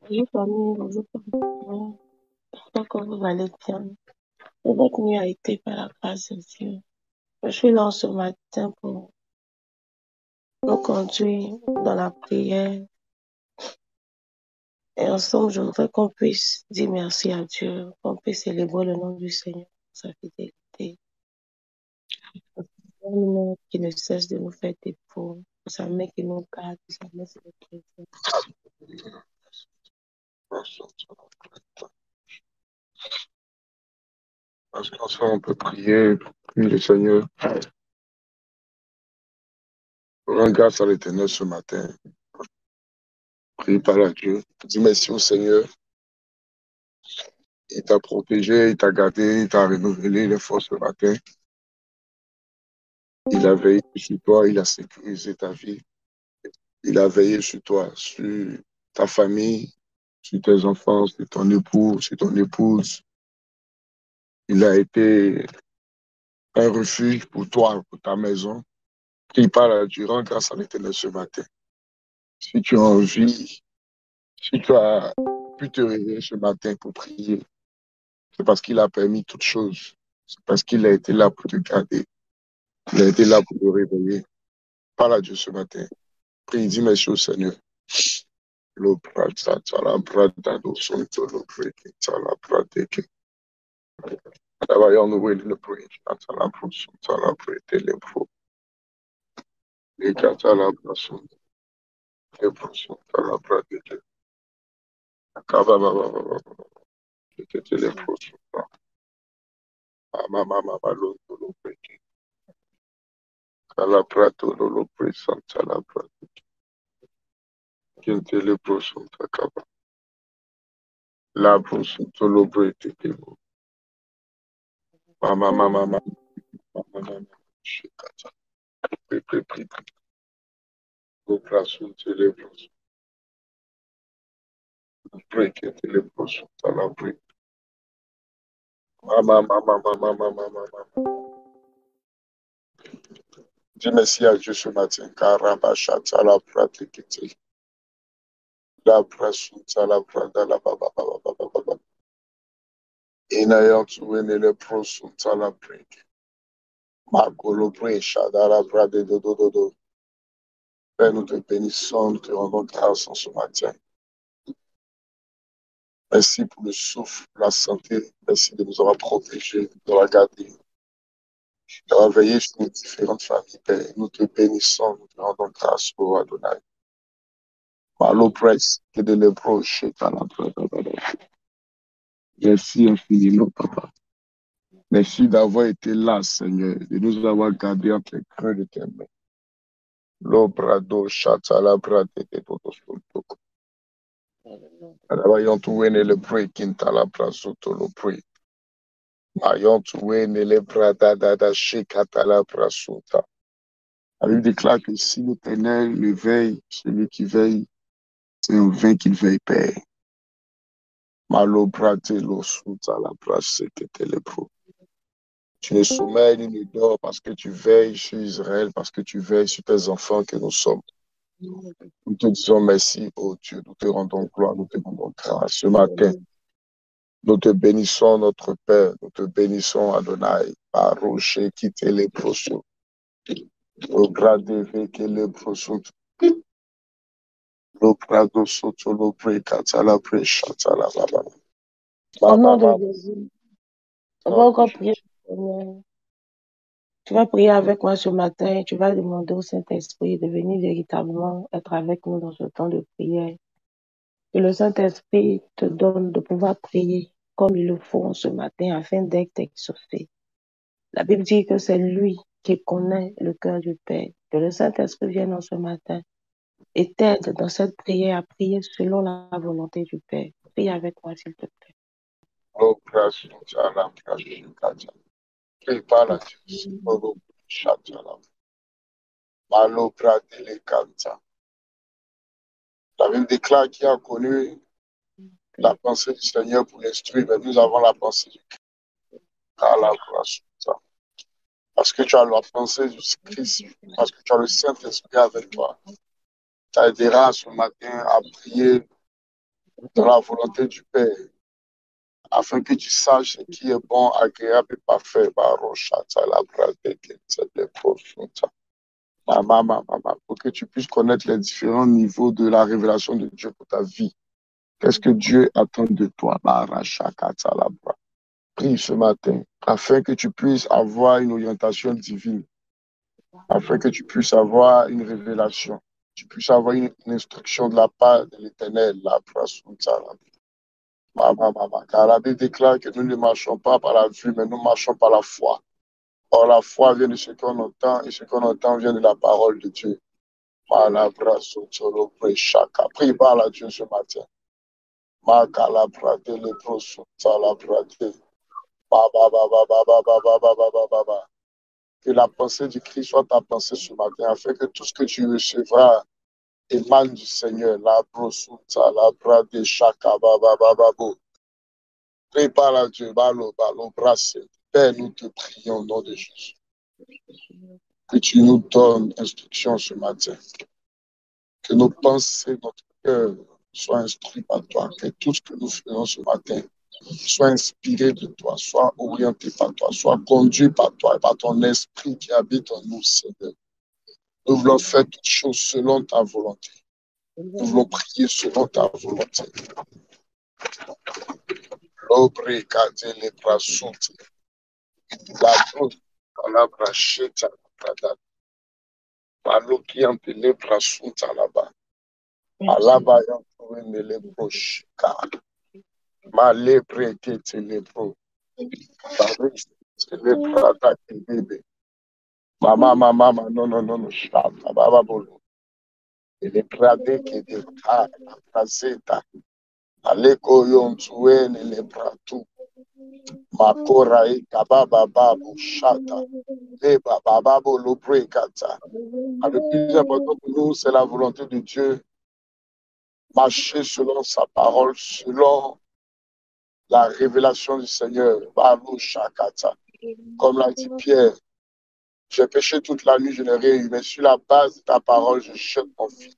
Bonjour famille, bonjour famille. J'espère que vous allez bien. Votre nuit a été par la grâce de Dieu. Je suis là ce matin pour nous conduire dans la prière. Et ensemble, je voudrais qu'on puisse dire merci à Dieu, qu'on puisse célébrer le nom du Seigneur pour sa fidélité. Pour sa main qui ne cesse de nous faire défaut, pour sa main qui nous garde, pour sa main qui nous préserve. Parce qu'ensemble, on peut prier, prie le Seigneur. Rends grâce à l'Éternel ce matin. Prie par à Dieu. Dis merci au Seigneur. Il t'a protégé, il t'a gardé, il t'a renouvelé les forces ce matin. Il a veillé sur toi, il a sécurisé ta vie. Il a veillé sur toi, sur ta famille, sur tes enfants, sur ton époux, sur ton épouse. Il a été un refuge pour toi, pour ta maison. Prie par à Dieu. Rends grâce à l'Éternel ce matin. Si tu as envie, si tu as pu te réveiller ce matin pour prier, c'est parce qu'il a permis toutes choses. C'est parce qu'il a été là pour te garder. Il a été là pour te réveiller. Parle à Dieu ce matin. Prie, dis merci au Seigneur. La prochaine solo break. Mama, mama, mama, mama, shikata. Prie, prie, prie, prie. Opération télévision. Break it, télévision. Ça la break. Mama, mama, mama, mama, mama. Dis merci à Dieu ce matin. Karabashata la pratique. La pression, ça la prada la baba, baba, baba, baba. Inayant wene le prosun, ça la break. Magolo bresha, da la prade do do do do. Père, nous te bénissons, nous te rendons grâce en ce matin. Merci pour le souffle, la santé. Merci de nous avoir protégés, de nous avoir gardés, d'avoir veillé sur nos différentes familles, Père. Nous te bénissons, nous te rendons grâce, au Adonai. Malo presse, que de l'ébroche, merci infiniment, Papa. Merci d'avoir été là, Seigneur, de nous avoir gardés entre les creux de tes mains. L'obrado, chatala, brade, de todo soltoko. Ayant tout wene le breaking, tala, brasoto, le break. Ayant tout wene le brada, dada, shekatala, brasota. La Bible déclare que si l'Éternel le veille, celui qui veille, c'est en vain qu'il veille, Père. Malo, brate, lo, suta, la, brasse, que te le pro. Tu ne sommeilles ni ne dors parce que tu veilles sur Israël, parce que tu veilles sur tes enfants que nous sommes. Nous te disons merci, oh Dieu. Nous te rendons gloire, nous te rendons grâce. Ce matin, nous te bénissons, notre Père. Nous te bénissons, Adonai. Par rocher qui te les prosos. Au grade que les prosos. Au grado soto lo break la brecha la baba. Au nom de Jésus, on va encore prier. Tu vas prier avec moi ce matin et tu vas demander au Saint-Esprit de venir véritablement être avec nous dans ce temps de prière. Que le Saint-Esprit te donne de pouvoir prier comme il le faut ce matin afin d'être exaucé. La Bible dit que c'est lui qui connaît le cœur du Père. Que le Saint-Esprit vienne en ce matin et t'aide dans cette prière à prier selon la volonté du Père. Prie avec moi, s'il te plaît. Oh, grâce, la brecha. Prépare la Dieu. Oh, chatala. Malo brade le canta. La Bible déclare qu'il a connu la pensée du Seigneur pour l'instruire, mais nous avons la pensée du Christ. Parce que tu as la pensée du Christ, parce que tu as le Saint-Esprit avec toi. Tu aideras ce matin à prier dans la volonté du Père, afin que tu saches ce qui est bon, agréable et parfait. Pour que tu puisses connaître les différents niveaux de la révélation de Dieu pour ta vie. Qu'est-ce que Dieu attend de toi? Prie ce matin, afin que tu puisses avoir une orientation divine, afin que tu puisses avoir une révélation, tu puisses avoir une instruction de la part de l'Éternel. Car la Bible déclare que nous ne marchons pas par la vue, mais nous marchons par la foi. Or, la foi vient de ce qu'on entend, et ce qu'on entend vient de la parole de Dieu. Prie par la Dieu ce matin. Que la pensée du Christ soit ta pensée ce matin, afin que tout ce que tu recevras émane du Seigneur. La brosuta, la brade, shaka, babababo. Prie par la Dieu, balo, balo, brasse. Père, nous te prions au nom de Jésus. Que tu nous donnes instruction ce matin. Que nos pensées, notre cœur soient instruits par toi. Que tout ce que nous faisons ce matin soit inspiré de toi, soit orienté par toi, soit conduit par toi et par ton esprit qui habite en nous, Seigneur. Nous voulons faire toutes choses selon ta volonté. Nous voulons prier selon ta volonté. L'obre kate le brasute, la brute, la bracheta, la lokiante le brasute là-bas. Alaba yantuwe ne le broshika. Ma le brekete le bro. Paris, le brata kibebe. Mama, non, non, non, non, shata, baba bolo. Le brade ke de ka, la braseta. Aleko yontuwe ne le bratu. Makora e kababa babu shata. Leba bababo lo brekata. Le plus important pour nous, c'est la volonté de Dieu. Marcher selon sa parole, selon la révélation du Seigneur. Babu shakata. Comme l'a dit Pierre, j'ai péché toute la nuit, je n'ai rien eu, mais sur la base de ta parole, je jette mon fils.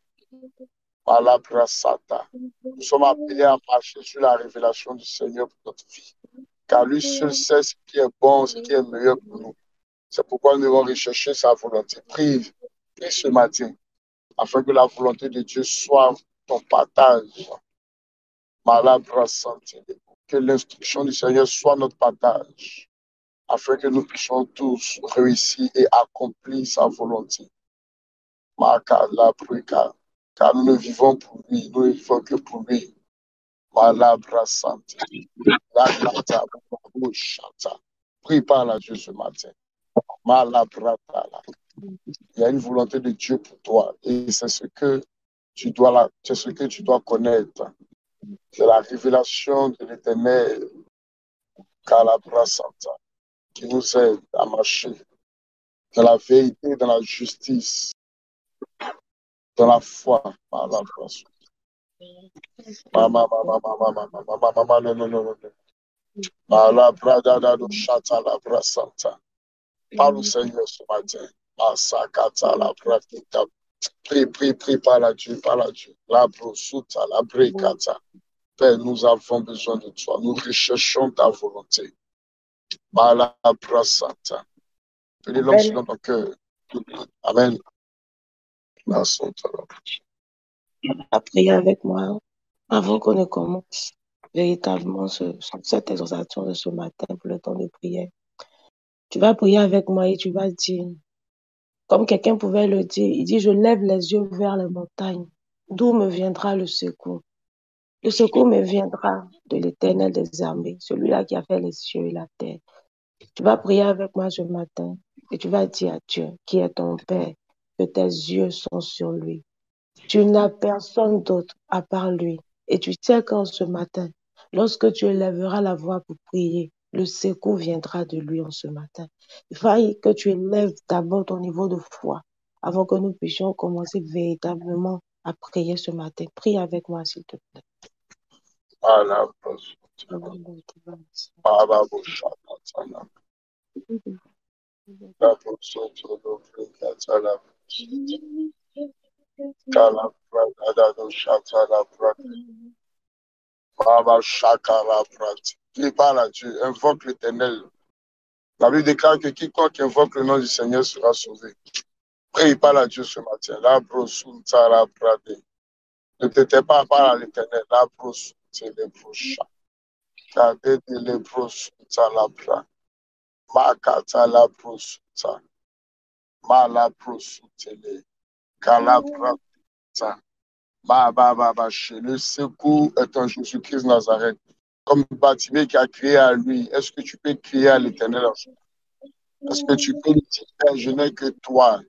Malabrasata. Nous sommes appelés à marcher sur la révélation du Seigneur pour notre vie. Car lui seul sait ce qui est bon, ce qui est meilleur pour nous. C'est pourquoi nous devons rechercher sa volonté. Prie ce matin, afin que la volonté de Dieu soit ton partage. Malabrasata. Que l'instruction du Seigneur soit notre partage, afin que nous puissions tous réussir et accomplir sa volonté. Car nous ne vivons pour lui, nous ne vivons que pour lui. Prie par la Dieu ce matin. Il y a une volonté de Dieu pour toi et c'est ce que tu dois connaître. C'est la révélation de l'Éternel, qui nous aide à marcher dans la vérité, dans la justice, dans la foi. Non, non, non, non. Parle au Seigneur ce matin. Prie par la Dieu, par la Dieu. La brosuta, la brekata. Père, nous avons besoin de toi. Nous recherchons ta volonté. Malabrasata. Prenez l'homme dans ton cœur. Amen. À prier avec moi avant qu'on ne commence véritablement cette exhortation de ce matin pour le temps de prière. Tu vas prier avec moi et tu vas dire, comme quelqu'un pouvait le dire, il dit, je lève les yeux vers les montagnes. D'où me viendra le secours? Le secours me viendra de l'Éternel des armées, celui-là qui a fait les cieux et la terre. Tu vas prier avec moi ce matin et tu vas dire à Dieu, qui est ton Père, que tes yeux sont sur lui. Tu n'as personne d'autre à part lui. Et tu sais qu'en ce matin, lorsque tu élèveras la voix pour prier, le secours viendra de lui en ce matin. Il faille que tu élèves d'abord ton niveau de foi avant que nous puissions commencer véritablement à prier ce matin. Prie avec moi, s'il te plaît. Qui parle à Dieu, invoque l'Éternel. La Bible déclare que quiconque invoque le nom du Seigneur sera sauvé. Prie, parle à Dieu ce matin. Ne t'étais pas par à l'Éternel. La brosse, c'est les broches. Gardez les broches, la bra. Makata la brosse, mala brosse, les calabra. Le secours est en Jésus-Christ Nazareth. Comme Bartimée qui a crié à lui, est-ce que tu peux crier à l'Éternel? Est-ce que tu peux lui dire, Père, je n'ai que toi.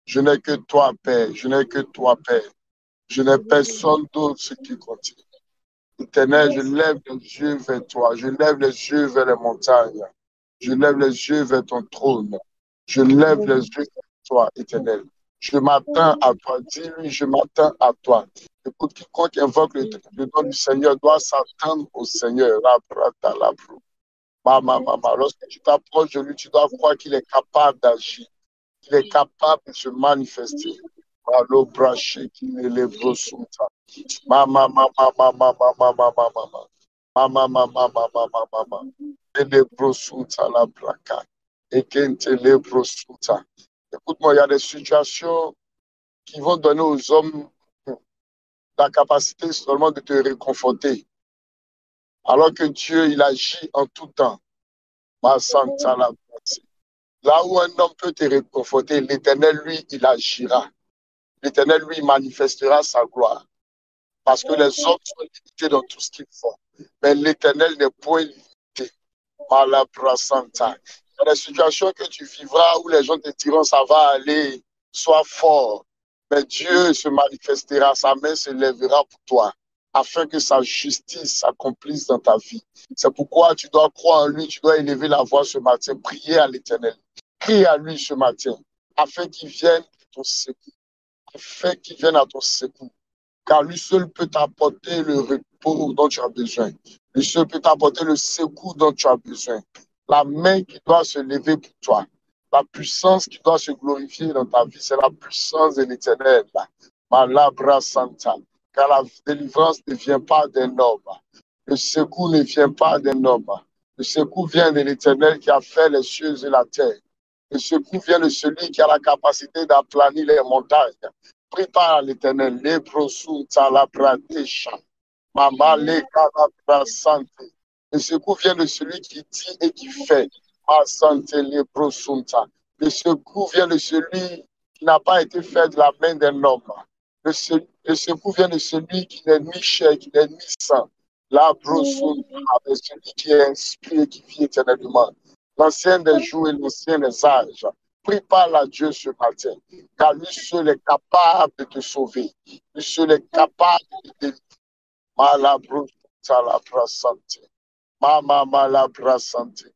Je n'ai que toi, Père. Je n'ai que toi, Père. Je n'ai personne d'autre qui continue. Éternel, je lève les yeux vers toi. Je lève les yeux vers les montagnes. Je lève les yeux vers ton trône. Je lève les yeux vers toi, Éternel. Je m'attends à toi. Dis-lui, je m'attends à toi. Écoute, quiconque invoque le nom du Seigneur doit s'attendre au Seigneur. Lorsque tu t'approches de lui, tu dois croire qu'il est capable d'agir, qu'il est capable de se manifester. Écoute-moi, il y a des situations qui vont donner aux hommes la capacité seulement de te réconforter. Alors que Dieu, il agit en tout temps. Là où un homme peut te réconforter, l'Éternel, lui, il agira. L'Éternel, lui, manifestera sa gloire. Parce que les hommes sont limités dans tout ce qu'ils font. Mais l'Éternel n'est point limité. Malabra Santa. Il y a des situations que tu vivras où les gens te diront ça va aller, sois fort. Mais Dieu se manifestera, sa main se lèvera pour toi, afin que sa justice s'accomplisse dans ta vie. C'est pourquoi tu dois croire en lui, tu dois élever la voix ce matin, prier à l'Éternel. Prie à lui ce matin, afin qu'il vienne à ton secours, afin qu'il vienne à ton secours. Car lui seul peut t'apporter le repos dont tu as besoin. Lui seul peut t'apporter le secours dont tu as besoin. La main qui doit se lever pour toi. La puissance qui doit se glorifier dans ta vie, c'est la puissance de l'Éternel. Malabra Santa. Car la délivrance ne vient pas d'un homme. Le secours ne vient pas d'un homme. Le secours vient de l'Éternel qui a fait les cieux et la terre. Le secours vient de celui qui a la capacité d'aplanir les montagnes. Prépare à l'Éternel, les prosous, la pradesha, maman, les calabras santé. Le secours vient de celui qui dit et qui fait. Ma santé, les prosous. Le secours vient de celui qui n'a pas été fait de la main d'un homme. Le secours vient de celui qui n'est ni chair, qui n'est ni sang. La prosous, celui qui est inspiré, qui vit éternellement. L'ancien des jours et l'ancien des âges. Prépare à Dieu ce matin, car lui seul est capable de te sauver. Lui seul est capable de te délivrer. Malabro, talabra santé. Mama malabra santé.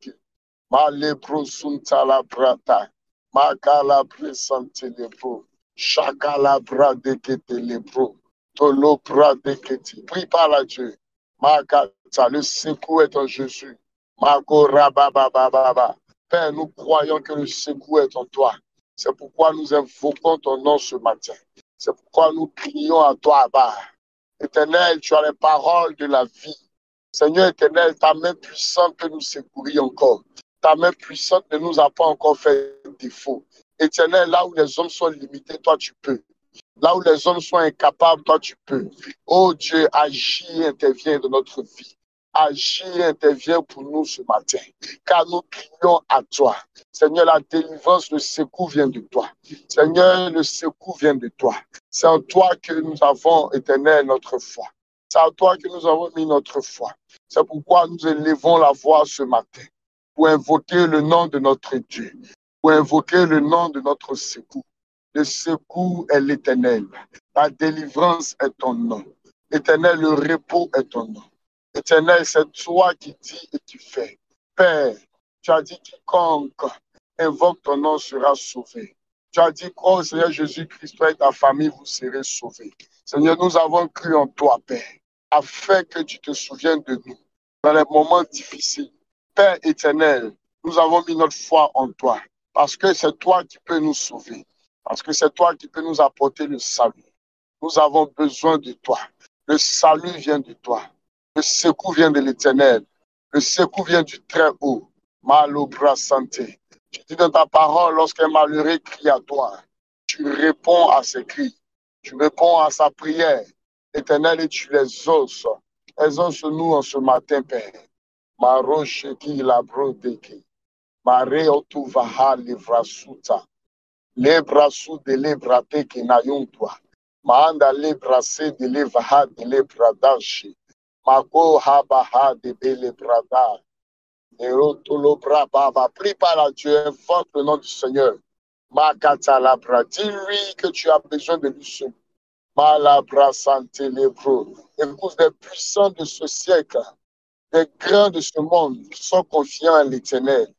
Malebro suntalabrata. Makalabre santé lebro. Chakalabra dekete lebro. Tolobra dekete. Prépare à Dieu. Makata, le secours est en Jésus. Makorababababa. Père, nous croyons que le secours est en toi. C'est pourquoi nous invoquons ton nom ce matin. C'est pourquoi nous crions à toi, Abba. Éternel, tu as les paroles de la vie. Seigneur éternel, ta main puissante peut nous secourir encore. Ta main puissante ne nous a pas encore fait défaut. Éternel, là où les hommes sont limités, toi tu peux. Là où les hommes sont incapables, toi tu peux. Oh Dieu, agis et interviens dans notre vie. Agis et interviens pour nous ce matin, car nous crions à toi. Seigneur, la délivrance, le secours vient de toi. Seigneur, le secours vient de toi. C'est en toi que nous avons, éternel, notre foi. C'est en toi que nous avons mis notre foi. C'est pourquoi nous élevons la voix ce matin, pour invoquer le nom de notre Dieu, pour invoquer le nom de notre secours. Le secours est l'Éternel. La délivrance est ton nom. Éternel, le repos est ton nom. Éternel, c'est toi qui dis et qui fais. Père, tu as dit quiconque invoque ton nom sera sauvé. Tu as dit quoi, Seigneur Jésus-Christ, toi et ta famille, vous serez sauvés. Seigneur, nous avons cru en toi, Père, afin que tu te souviennes de nous dans les moments difficiles. Père éternel, nous avons mis notre foi en toi, parce que c'est toi qui peux nous sauver, parce que c'est toi qui peux nous apporter le salut. Nous avons besoin de toi. Le salut vient de toi. Le secours vient de l'Éternel. Le secours vient du Très-Haut. Malobra santé. Tu dis dans ta parole, lorsqu'un malheureux crie à toi, tu réponds à ses cris. Tu réponds à sa prière. Éternel, et tu les exauces. Exauce-nous en ce matin, Père. Maroche qui la brodeki. Mare otuvaha livrasuta. Lebrasu de lebrate ki nayuntwa. Maanda lebrase de levaha de lebradashi. Mako habaha de belebrada. Erotolobra baba. Prie par la Dieu, invoque le nom du Seigneur. Makata labra. Dis-lui que tu as besoin de lui seul. Malabra santé lebro. Écoute, des puissants de ce siècle, des grands de ce monde sont confiants en l'Éternel.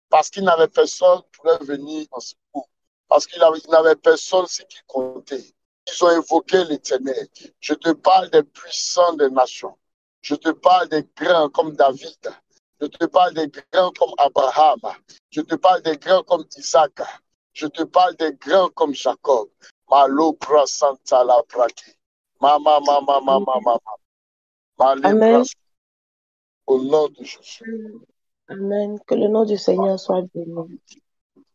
Parce qu'ils n'avaient personne pour leur venir en secours. Parce qu'ils n'avaient personne ce qui comptait. Ils ont invoqué l'Éternel. Je te parle des puissants des nations. Je te parle des grands comme David. Je te parle des grands comme Abraham. Je te parle des grands comme Isaac. Je te parle des grands comme Jacob. Malo Santa la Prati. Mama, mama, mama, mama. Amen. Au nom de Jésus. Amen. Que le nom du Seigneur soit béni.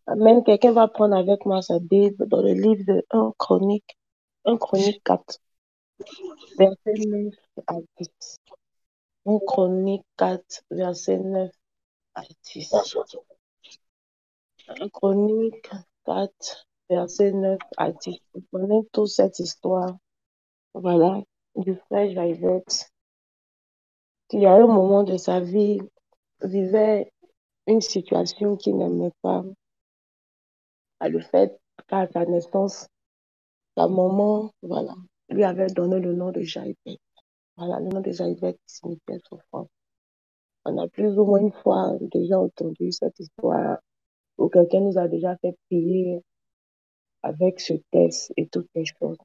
Amen. Quelqu'un va prendre avec moi sa Bible dans le livre de 1 Chronique 4, verset 9 à 10. 1 Chronique 4, verset 9 à 10. 1 Chronique 4, verset 9 à 10. Vous connaissez toute cette histoire, voilà, du frère Jaïvet, qui à un moment de sa vie vivait une situation qu'il n'aimait pas, à le fait qu'à sa naissance, sa maman, voilà, lui avait donné le nom de Jaïvet. Voilà, le nom de Jaïvet signifiait souffrance. On a plus ou moins une fois déjà entendu cette histoire où quelqu'un nous a déjà fait prier avec ce texte et toutes les choses.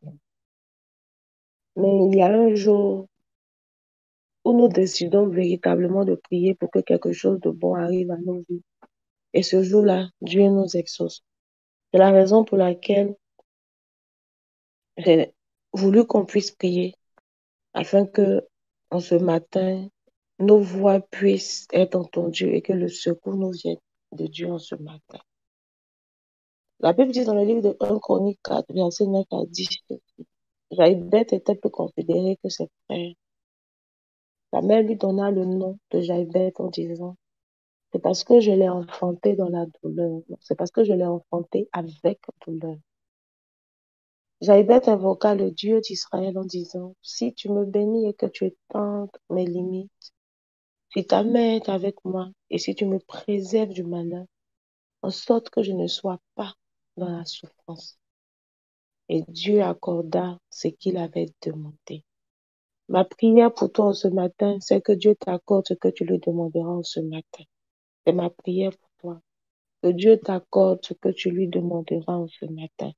Mais il y a un jour où nous décidons véritablement de prier pour que quelque chose de bon arrive à nos vies. Et ce jour-là, Dieu nous exauce. C'est la raison pour laquelle j'ai voulu qu'on puisse prier afin que, en ce matin, nos voix puissent être entendues et que le secours nous vienne de Dieu en ce matin. La Bible dit dans le livre de 1 Chronique 4, verset 9 à 10, Jaïbet était plus considéré que ses frères. La mère lui donna le nom de Jaïbet en disant, c'est parce que je l'ai enfanté dans la douleur. C'est parce que je l'ai enfanté avec douleur. Jaïbet invoqua le Dieu d'Israël en disant, si tu me bénis et que tu étends mes limites, si ta main est avec moi et si tu me préserves du malheur, en sorte que je ne sois pas dans la souffrance. Et Dieu accorda ce qu'il avait demandé. Ma prière pour toi ce matin, c'est que Dieu t'accorde ce que tu lui demanderas ce matin. C'est ma prière pour toi. Que Dieu t'accorde ce que tu lui demanderas ce matin.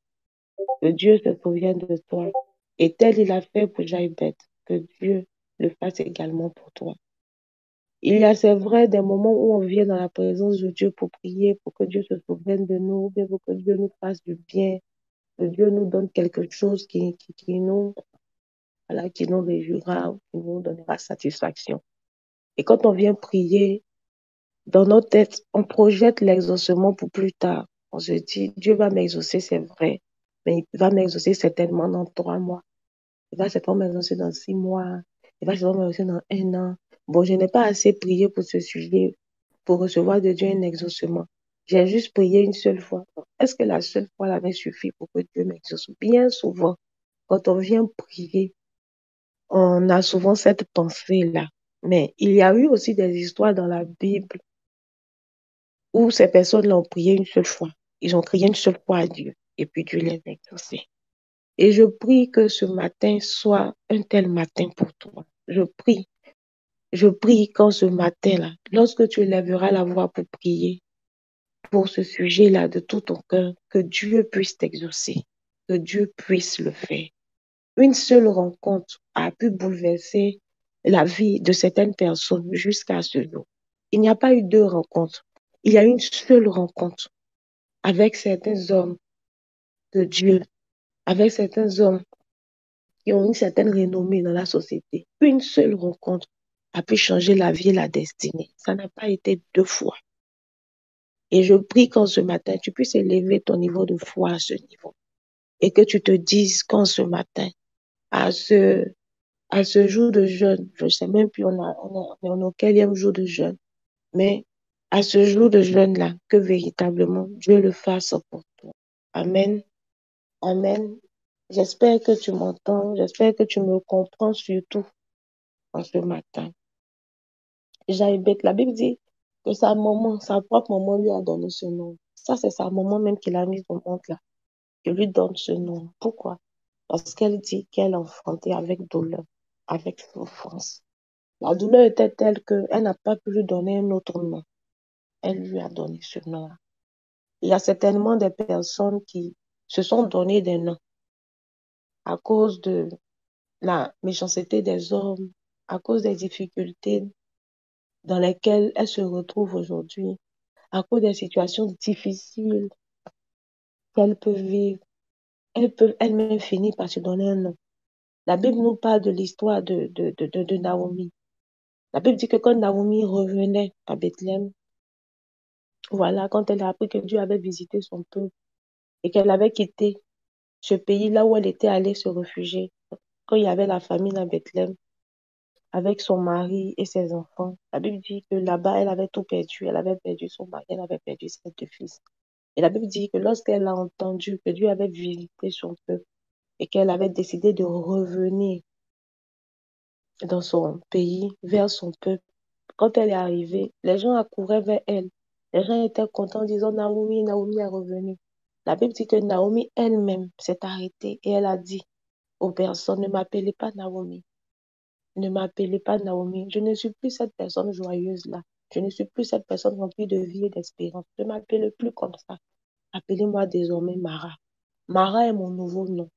Que Dieu se souvienne de toi. Et tel il a fait pour Jaïbet, que Dieu le fasse également pour toi. Il y a, c'est vrai, des moments où on vient dans la présence de Dieu pour prier, pour que Dieu se souvienne de nous, ou pour que Dieu nous fasse du bien, que Dieu nous donne quelque chose qui nous, voilà, qui nous réjouira, qui nous donnera satisfaction. Et quand on vient prier, dans notre tête, on projette l'exaucement pour plus tard. On se dit, Dieu va m'exaucer, c'est vrai, mais il va m'exaucer certainement dans 3 mois. Il va certainement m'exaucer dans 6 mois. Il va certainement m'exaucer dans 1 an. Bon, je n'ai pas assez prié pour ce sujet, pour recevoir de Dieu un exaucement. J'ai juste prié une seule fois. Est-ce que la seule fois là m'est suffi pour que Dieu m'exauce? Bien souvent, quand on vient prier, on a souvent cette pensée-là. Mais il y a eu aussi des histoires dans la Bible où ces personnes l'ont prié une seule fois. Ils ont crié une seule fois à Dieu. Et puis Dieu les a exaucés. Et je prie que ce matin soit un tel matin pour toi. Je prie qu'en ce matin-là, lorsque tu lèveras la voix pour prier pour ce sujet-là de tout ton cœur, que Dieu puisse t'exaucer, que Dieu puisse le faire. Une seule rencontre a pu bouleverser la vie de certaines personnes jusqu'à ce jour. Il n'y a pas eu 2 rencontres. Il y a une seule rencontre avec certains hommes de Dieu, avec certains hommes qui ont une certaine renommée dans la société. Une seule rencontre. a pu changer la vie et la destinée. Ça n'a pas été 2 fois. Et je prie qu'en ce matin, tu puisses élever ton niveau de foi à ce niveau. Et que tu te dises qu'en ce matin, à ce jour de jeûne, je ne sais même plus, on est au quelième jour de jeûne, mais à ce jour de jeûne-là, que véritablement Dieu le fasse pour toi. Amen. Amen. J'espère que tu m'entends, j'espère que tu me comprends surtout en ce matin. Jaïbek, la Bible dit que sa maman, sa propre maman lui a donné ce nom. Ça, c'est sa maman même qui l'a mise au monde là. Je lui donne ce nom. Pourquoi? Parce qu'elle dit qu'elle a enfanté avec douleur, avec souffrance. La douleur était telle qu'elle n'a pas pu lui donner un autre nom. Elle lui a donné ce nom-là. Il y a certainement des personnes qui se sont donné des noms à cause de la méchanceté des hommes, à cause des difficultés dans lesquelles elles se retrouvent aujourd'hui, à cause des situations difficiles qu'elles peuvent vivre. Elles peuvent elles-mêmes finir par se donner un nom. La Bible nous parle de l'histoire de Naomi. La Bible dit que quand Naomi revenait à Bethléem, voilà, quand elle a appris que Dieu avait visité son peuple et qu'elle avait quitté ce pays là où elle était allée se réfugier, quand il y avait la famine à Bethléem, avec son mari et ses enfants, la Bible dit que là-bas, elle avait tout perdu. Elle avait perdu son mari, elle avait perdu ses 2 fils. Et la Bible dit que lorsqu'elle a entendu que Dieu avait visité son peuple et qu'elle avait décidé de revenir dans son pays, vers son peuple, quand elle est arrivée, les gens accouraient vers elle. Les gens étaient contents en disant Naomi, Naomi est revenue. La Bible dit que Naomi elle-même s'est arrêtée et elle a dit aux personnes, ne m'appelez pas Naomi. Ne m'appelez pas Naomi. Je ne suis plus cette personne joyeuse-là. Je ne suis plus cette personne remplie de vie et d'espérance. Ne m'appelez plus comme ça. Appelez-moi désormais Mara. Mara est mon nouveau nom.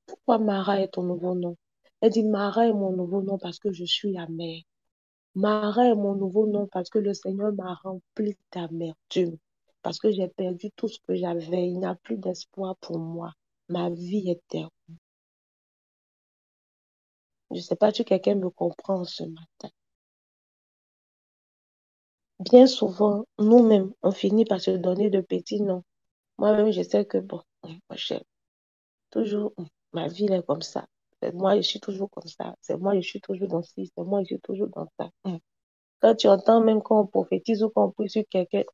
Pourquoi Mara est ton nouveau nom? Elle dit Mara est mon nouveau nom parce que je suis la mère. Mara est mon nouveau nom parce que le Seigneur m'a rempli d'amertume. Parce que j'ai perdu tout ce que j'avais. Il n'y a plus d'espoir pour moi. Ma vie est terminée. Je ne sais pas si quelqu'un me comprend ce matin. Bien souvent, nous-mêmes, on finit par se donner de petits noms. Moi-même, je sais que, bon, moi, toujours, ma vie elle est comme ça. Moi, je suis toujours comme ça. C'est moi, je suis toujours dans ci. C'est moi, je suis toujours dans ça. Quand tu entends même quand on prophétise ou quand on prie sur quelqu'un,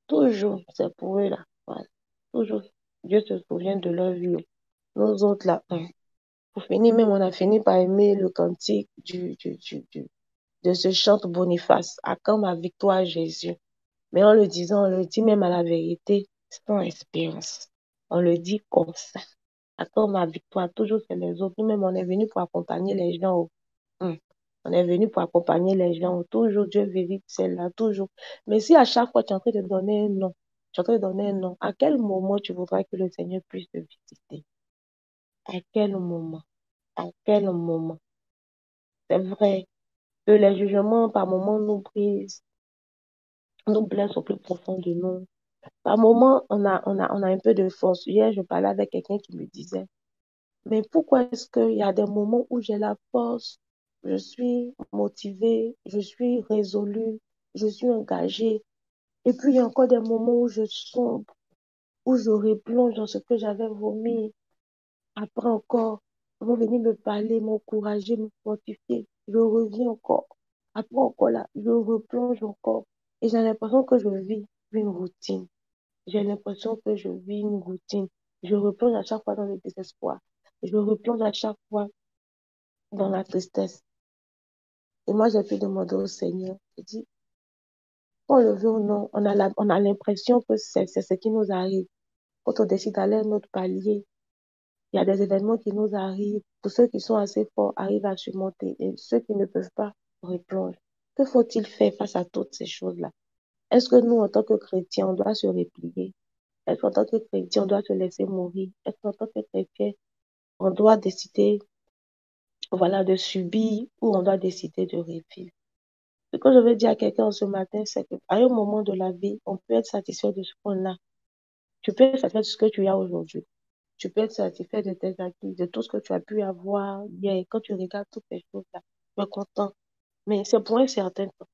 toujours, c'est pour eux là. Voilà. Toujours, Dieu se souvient de leur vie. Nous autres là, pour finir, même on a fini par aimer le cantique de ce chante Boniface. À quand ma victoire, Jésus? Mais en le disant, on le dit même à la vérité, sans espérance. On le dit comme ça. À quand ma victoire? Toujours c'est les autres. Nous-mêmes, on est venu pour accompagner les gens. On est venu pour accompagner les gens. Toujours Dieu vérifie celle-là, toujours. Mais si à chaque fois tu es en train de donner un nom, tu es en train de donner un nom, à quel moment tu voudrais que le Seigneur puisse te visiter? À quel moment? À quel moment? C'est vrai que les jugements par moments nous brisent, nous blessent au plus profond de nous. Par moments, on a un peu de force. Hier, je parlais avec quelqu'un qui me disait, mais pourquoi est-ce qu'il y a des moments où j'ai la force, je suis motivée, je suis résolue, je suis engagée, et puis il y a encore des moments où je sombre, où je replonge dans ce que j'avais vomi. Après encore, on va venir me parler, m'encourager, me fortifier. Je reviens encore. Après encore là, je replonge encore. Et j'ai l'impression que je vis une routine. J'ai l'impression que je vis une routine. Je replonge à chaque fois dans le désespoir. Je replonge à chaque fois dans la tristesse. Et moi, j'ai pu demander au Seigneur, j'ai dit, on le veut ou non, on a l'impression que c'est ce qui nous arrive. Quand on décide d'aller à notre palier, il y a des événements qui nous arrivent. Pour ceux qui sont assez forts, arrivent à surmonter. Et ceux qui ne peuvent pas, replongent. Que faut-il faire face à toutes ces choses-là? Est-ce que nous, en tant que chrétiens, on doit se replier? Est-ce qu'en tant que chrétien, on doit se laisser mourir? Est-ce qu'en tant que chrétien, on doit décider, voilà, de subir ou on doit décider de revivre? Ce que je veux dire à quelqu'un ce matin, c'est qu'à un moment de la vie, on peut être satisfait de ce qu'on a. Tu peux être satisfait de ce que tu as aujourd'hui. Tu peux être satisfait de tes acquis, de tout ce que tu as pu avoir hier. Quand tu regardes toutes ces choses-là, tu es content. Mais c'est pour un certain temps.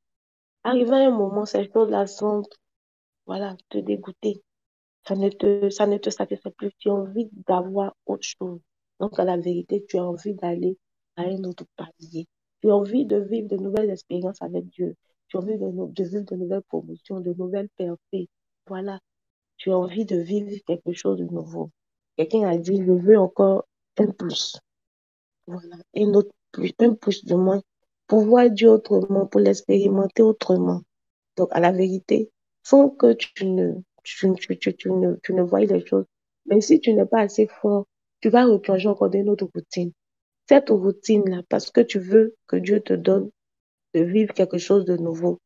Arrivé à un moment, ces choses-là sont, voilà, te dégoûter. Ça ne te satisfait plus. Tu as envie d'avoir autre chose. Donc, à la vérité, tu as envie d'aller à un autre palier. Tu as envie de vivre de nouvelles expériences avec Dieu. Tu as envie de vivre de nouvelles promotions, de nouvelles percées. Voilà. Tu as envie de vivre quelque chose de nouveau. Quelqu'un a dit, je veux encore un plus. Voilà. Un autre plus, un plus de moins. Pour voir Dieu autrement, pour l'expérimenter autrement. Donc, à la vérité, sans que tu ne voies les choses, mais si tu n'es pas assez fort, tu vas replonger encore dans une autre routine. Cette routine-là, parce que tu veux que Dieu te donne de vivre quelque chose de nouveau,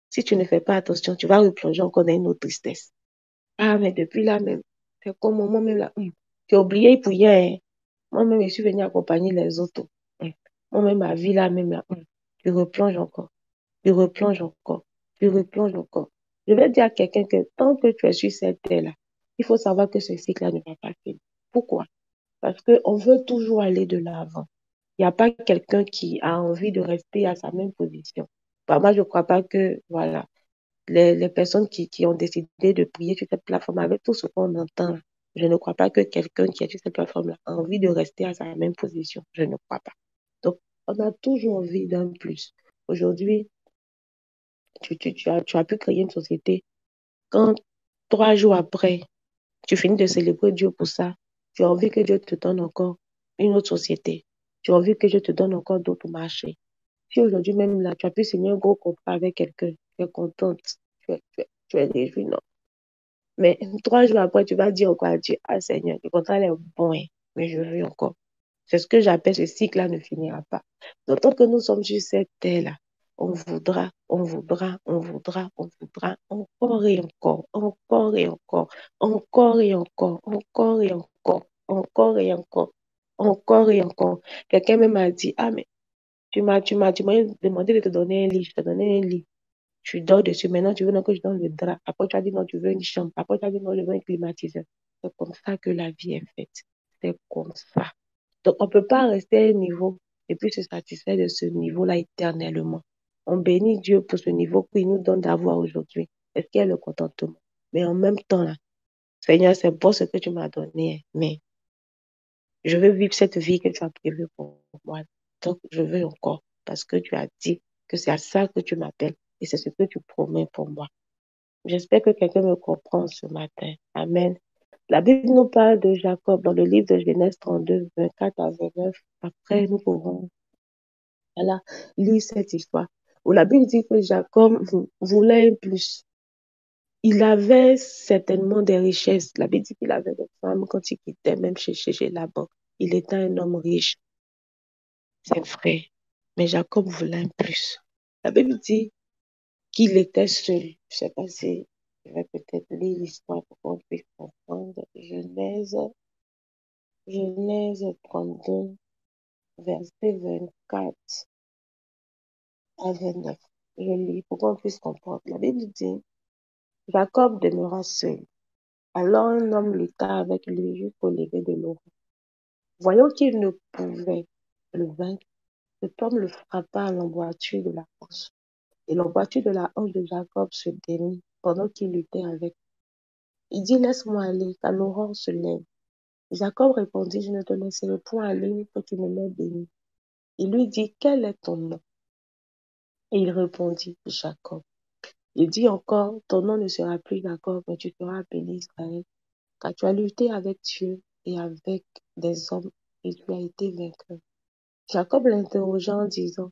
si tu ne fais pas attention, tu vas replonger encore dans une autre tristesse. Ah, mais depuis là même, c'est comme moi-même là, tu as oublié pour hier, hein. Moi-même, je suis venue accompagner les autres. Moi-même, ma vie là même là, tu replonges encore. Tu replonges encore, tu replonges encore. Je vais dire à quelqu'un que tant que tu es sur cette terre-là, il faut savoir que ce cycle-là ne va pas finir. Pourquoi? Parce qu'on veut toujours aller de l'avant. Il n'y a pas quelqu'un qui a envie de rester à sa même position. Bah, moi, je ne crois pas que, voilà, les personnes qui ont décidé de prier sur cette plateforme avec tout ce qu'on entend, je ne crois pas que quelqu'un qui est sur cette plateforme-là a envie de rester à sa même position. Je ne crois pas. Donc, on a toujours envie d'un plus. Aujourd'hui, tu as pu créer une société. Quand 3 jours après, tu finis de célébrer Dieu pour ça, tu as envie que Dieu te donne encore une autre société. Tu as envie que Dieu te donne encore d'autres marchés. Si aujourd'hui même là, tu as pu signer un gros contrat avec quelqu'un, tu es contente, tu es réjouie, non. Mais 3 jours après, tu vas dire encore à Dieu, ah Seigneur, le contrat est bon, hein, mais je veux encore. C'est ce que j'appelle ce cycle-là ne finira pas. Donc, tant que nous sommes sur cette terre-là, on voudra, on voudra, on voudra, on voudra, encore et encore, encore et encore, encore et encore, encore et encore, encore et encore, encore et encore. Quelqu'un même m'a dit, ah, mais tu m'as demandé de te donner un lit, je te donnais un lit. Tu dors dessus. Maintenant, tu veux donc que je donne le drap. Après, tu as dit non, tu veux une chambre. Après, tu as dit non, je veux un climatiseur. C'est comme ça que la vie est faite. C'est comme ça. Donc, on ne peut pas rester à un niveau et puis se satisfaire de ce niveau-là éternellement. On bénit Dieu pour ce niveau qu'il nous donne d'avoir aujourd'hui. Est-ce qu'il y a le contentement? Mais en même temps, là, Seigneur, c'est beau ce que tu m'as donné, hein, mais je veux vivre cette vie que tu as prévue pour moi. Donc, je veux encore parce que tu as dit que c'est à ça que tu m'appelles et c'est ce que tu promets pour moi. J'espère que quelqu'un me comprend ce matin. Amen. La Bible nous parle de Jacob dans le livre de Genèse 32, 24 à 29. Après, nous pourrons, voilà, lire cette histoire. Où la Bible dit que Jacob voulait un plus. Il avait certainement des richesses. La Bible dit qu'il avait des femmes quand il quittait, même chez Laban. Il était un homme riche, c'est vrai. Mais Jacob voulait un plus. La Bible dit qu'il était seul. Je ne sais pas si je vais peut-être lire l'histoire pour qu'on puisse comprendre. Genèse 32, verset 24 à 29. Je lis pour qu'on puisse comprendre. La Bible dit, Jacob demeura seul. Alors un homme lutta avec lui jusqu'au lever de l'eau. Voyant qu'il ne pouvait le vaincre, cet homme le frappa à l'emboîture de la hanche. Et l'emboîture de la hanche de Jacob se démit pendant qu'il luttait avec. Il dit, laisse-moi aller, car l'aurore se lève. Jacob répondit, je ne te laisserai point aller, que tu ne m'aies béni. Il lui dit, quel est ton nom? Et il répondit, Jacob. Il dit encore, ton nom ne sera plus Jacob, mais tu seras appelé Israël, car tu as lutté avec Dieu et avec des hommes, et tu as été vainqueur. Jacob l'interrogea en disant,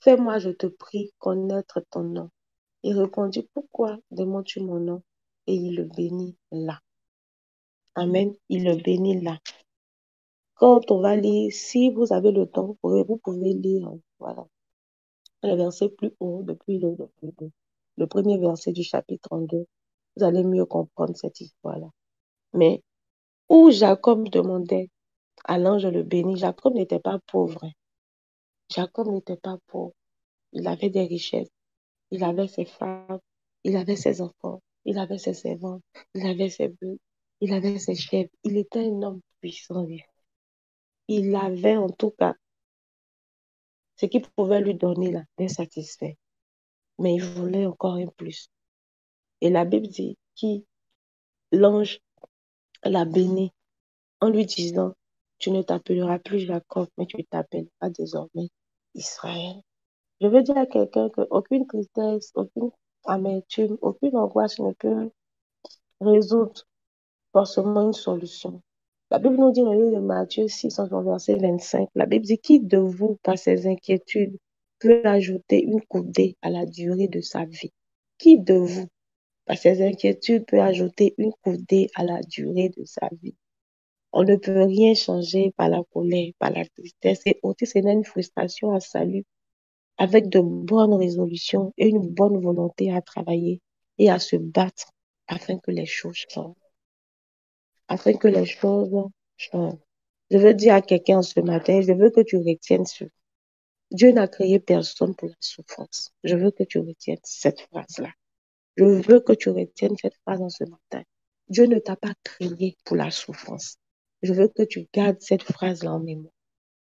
fais-moi, je te prie, connaître ton nom. Il répondit, pourquoi demandes-tu mon nom? Et il le bénit là. Amen. Il le bénit là. Quand on va lire, si vous avez le temps, vous pouvez lire, voilà, le verset plus haut, depuis le premier verset du chapitre 32. Vous allez mieux comprendre cette histoire-là. Mais où Jacob demandait à l'ange le béni, Jacob n'était pas pauvre, hein. Jacob n'était pas pauvre. Il avait des richesses. Il avait ses femmes. Il avait ses enfants. Il avait ses servants. Il avait ses bœufs. Il avait ses chèvres. Il était un homme puissant. Il avait en tout cas Ce qu'il pouvait lui donner là, est satisfait. Mais il voulait encore un plus. Et la Bible dit que l'ange l'a béni en lui disant, tu ne t'appelleras plus Jacob, mais tu t'appelleras désormais Israël. Je veux dire à quelqu'un qu'aucune tristesse, aucune amertume, aucune angoisse ne peut résoudre forcément une solution. La Bible nous dit dans le livre de Matthieu 6, verset 25, la Bible dit, qui de vous, par ses inquiétudes, peut ajouter une coudée à la durée de sa vie? Qui de vous, par ses inquiétudes, peut ajouter une coudée à la durée de sa vie? On ne peut rien changer par la colère, par la tristesse et aussi c'est une frustration à salut avec de bonnes résolutions et une bonne volonté à travailler et à se battre afin que les choses changent. Afin que les choses changent. Je veux dire à quelqu'un ce matin, je veux que tu retiennes ce. Dieu n'a créé personne pour la souffrance. Je veux que tu retiennes cette phrase-là. Je veux que tu retiennes cette phrase en ce matin. Dieu ne t'a pas créé pour la souffrance. Je veux que tu gardes cette phrase-là en mémoire.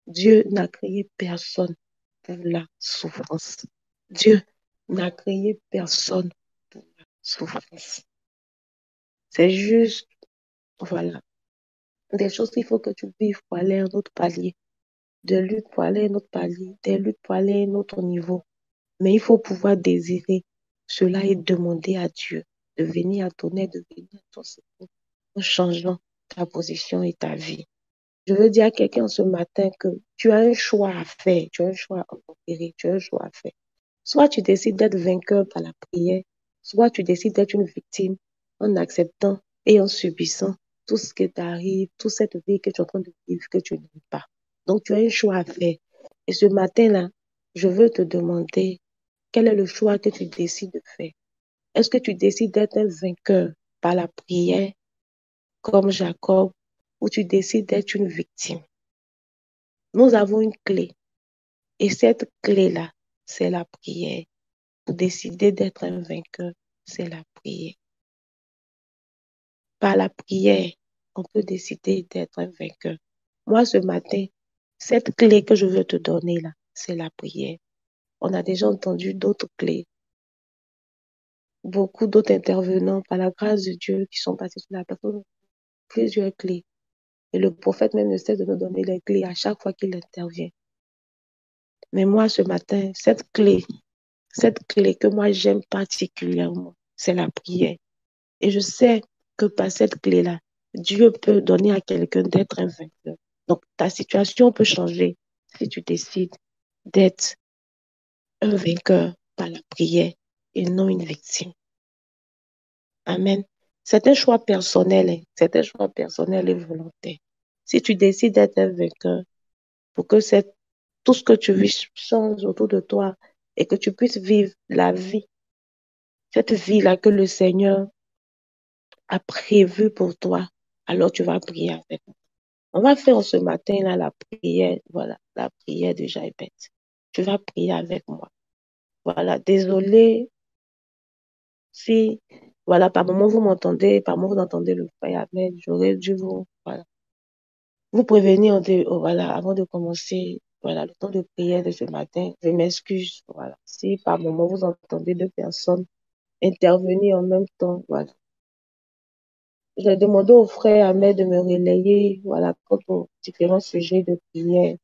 Dieu n'a créé personne pour la souffrance. Dieu n'a créé personne pour la souffrance. C'est juste, voilà, des choses qu'il faut que tu vives pour aller à un autre palier, de lutte pour aller à un autre palier, des luttes pour aller à un autre niveau. Mais il faut pouvoir désirer cela et demander à Dieu de venir à ton aide, de venir à ton secours en changeant ta position et ta vie. Je veux dire à quelqu'un ce matin que tu as un choix à faire, tu as un choix à opérer, tu as un choix à faire. Soit tu décides d'être vainqueur par la prière, soit tu décides d'être une victime en acceptant et en subissant tout ce qui t'arrive, toute cette vie que tu es en train de vivre, que tu n'aimes pas. Donc, tu as un choix à faire. Et ce matin-là, je veux te demander quel est le choix que tu décides de faire. Est-ce que tu décides d'être un vainqueur par la prière, comme Jacob, ou tu décides d'être une victime? Nous avons une clé. Et cette clé-là, c'est la prière. Pour décider d'être un vainqueur, c'est la prière. Par la prière, on peut décider d'être un vainqueur. Moi, ce matin, cette clé que je veux te donner là, c'est la prière. On a déjà entendu d'autres clés, beaucoup d'autres intervenants par la grâce de Dieu qui sont passés sur la plateforme, plusieurs clés. Et le prophète même ne cesse de nous donner les clés à chaque fois qu'il intervient. Mais moi, ce matin, cette clé que moi j'aime particulièrement, c'est la prière. Et je sais que par cette clé-là, Dieu peut donner à quelqu'un d'être un vainqueur. Donc, ta situation peut changer si tu décides d'être un vainqueur par la prière et non une victime. Amen. C'est un choix personnel, hein. C'est un choix personnel et volontaire. Si tu décides d'être un vainqueur, pour que tout ce que tu vis change autour de toi et que tu puisses vivre la vie, cette vie-là que le Seigneur a prévue pour toi, alors tu vas prier avec moi. On va faire ce matin-là la prière, voilà, la prière de Jaïbet. Tu vas prier avec moi. Voilà, désolé si, voilà, par moment vous m'entendez, par moment vous entendez le frère Ahmed, j'aurais dû voilà, vous prévenir, voilà, avant de commencer, voilà, le temps de prière de ce matin. Je m'excuse, voilà, si par moment vous entendez deux personnes intervenir en même temps, voilà. J'ai demandé au frère Ahmed de me relayer, voilà, quant aux différents sujets de prière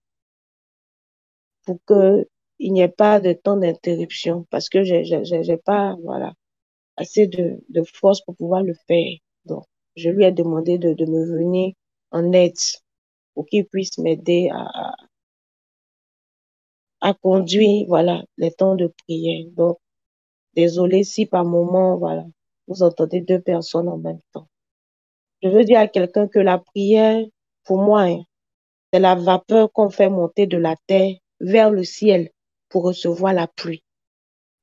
pour que il n'y ait pas de temps d'interruption parce que j'ai pas, voilà, assez de force pour pouvoir le faire. Donc, je lui ai demandé de me venir en aide pour qu'il puisse m'aider à conduire, voilà, les temps de prière. Donc, désolé si par moment, voilà, vous entendez deux personnes en même temps. Je veux dire à quelqu'un que la prière, pour moi, hein, c'est la vapeur qu'on fait monter de la terre vers le ciel pour recevoir la pluie.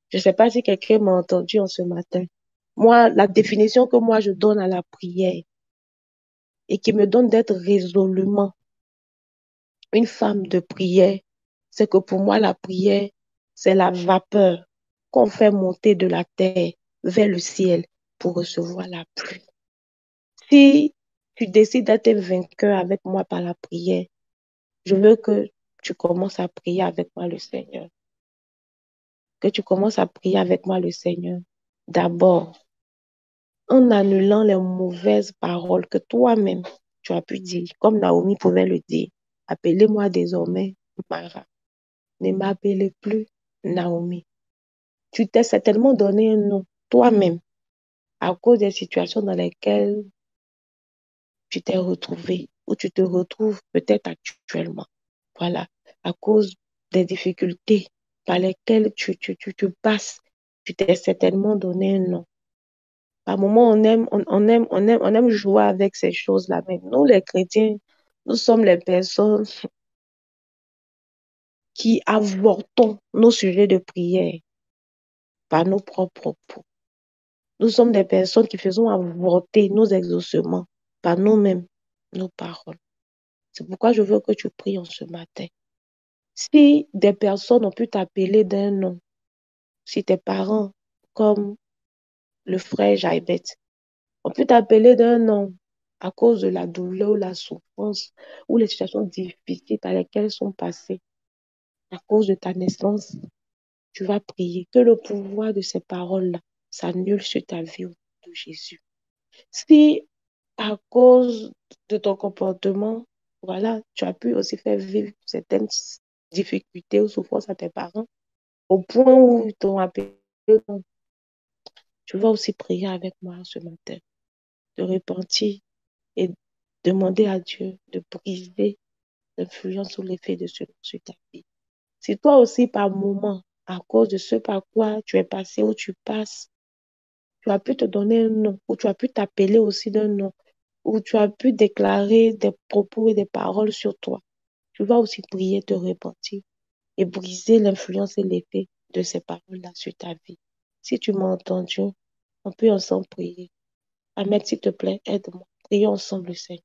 Je ne sais pas si quelqu'un m'a entendu en ce matin. Moi, la définition que moi je donne à la prière et qui me donne d'être résolument une femme de prière, c'est que pour moi, la prière, c'est la vapeur qu'on fait monter de la terre vers le ciel pour recevoir la pluie. Si tu décides d'être vainqueur avec moi par la prière, je veux que tu commences à prier avec moi le Seigneur. Que tu commences à prier avec moi le Seigneur. D'abord, en annulant les mauvaises paroles que toi-même, tu as pu dire, comme Naomi pouvait le dire. Appelez-moi désormais Mara. Ne m'appelez plus Naomi. Tu t'es certainement donné un nom toi-même à cause des situations dans lesquelles tu t'es retrouvé ou tu te retrouves peut-être actuellement. Voilà, à cause des difficultés par lesquelles tu passes, tu t'es certainement donné un nom. Par moments, on aime jouer avec ces choses-là. Mais nous, les chrétiens, nous sommes les personnes qui avortons nos sujets de prière par nos propres propos. Nous sommes des personnes qui faisons avorter nos exaucements par nous-mêmes, nos paroles. C'est pourquoi je veux que tu pries en ce matin. Si des personnes ont pu t'appeler d'un nom, si tes parents, comme le frère Jaïbet, ont pu t'appeler d'un nom à cause de la douleur ou la souffrance ou les situations difficiles par lesquelles sont passées à cause de ta naissance, tu vas prier que le pouvoir de ces paroles-là s'annule sur ta vie au nom de Jésus. Si à cause de ton comportement, voilà, tu as pu aussi faire vivre certaines difficultés ou souffrances à tes parents, au point où ils t'ont appelé, tu vas aussi prier avec moi ce matin, de repentir et demander à Dieu de briser l'influence ou l'effet de ce sur ta vie. Si toi aussi, par moment, à cause de ce par quoi tu es passé ou tu passes, tu as pu te donner un nom, ou tu as pu t'appeler aussi d'un nom, ou tu as pu déclarer des propos et des paroles sur toi, tu vas aussi prier, te repentir et briser l'influence et l'effet de ces paroles-là sur ta vie. Si tu m'as entendu, on peut ensemble prier. Ahmed, s'il te plaît, aide-moi. Prions ensemble le Seigneur.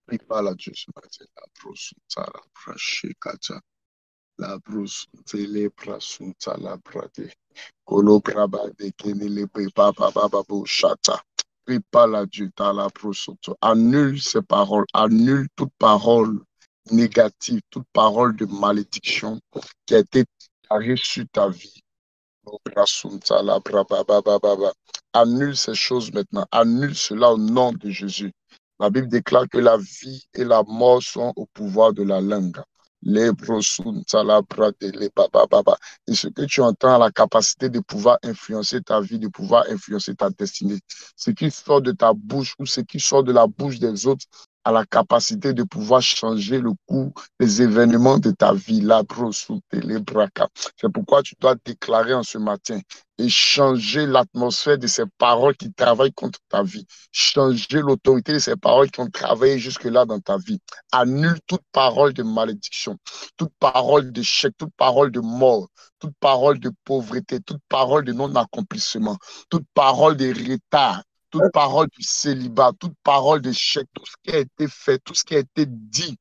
Prie pas la Dieu ce matin, la prosunta, la prashikata, la prosunta, les prasunta, la prate, kolo prabade, kenele pepa, bababu, shata. Prie pas la Dieu, ta la prosunta. Annule ces paroles, annule toute parole négative, toute parole de malédiction qui a été déclarée sur ta vie. Annule ces choses maintenant. Annule cela au nom de Jésus. La Bible déclare que la vie et la mort sont au pouvoir de la langue. Et ce que tu entends a la capacité de pouvoir influencer ta vie, de pouvoir influencer ta destinée. Ce qui sort de ta bouche ou ce qui sort de la bouche des autres a la capacité de pouvoir changer le cours des événements de ta vie. C'est pourquoi tu dois déclarer en ce matin et changer l'atmosphère de ces paroles qui travaillent contre ta vie. Changer l'autorité de ces paroles qui ont travaillé jusque-là dans ta vie. Annule toute parole de malédiction, toute parole d'échec, toute parole de mort, toute parole de pauvreté, toute parole de non-accomplissement, toute parole de retard, toute parole du célibat, toute parole d'échec, tout ce qui a été fait, tout ce qui a été dit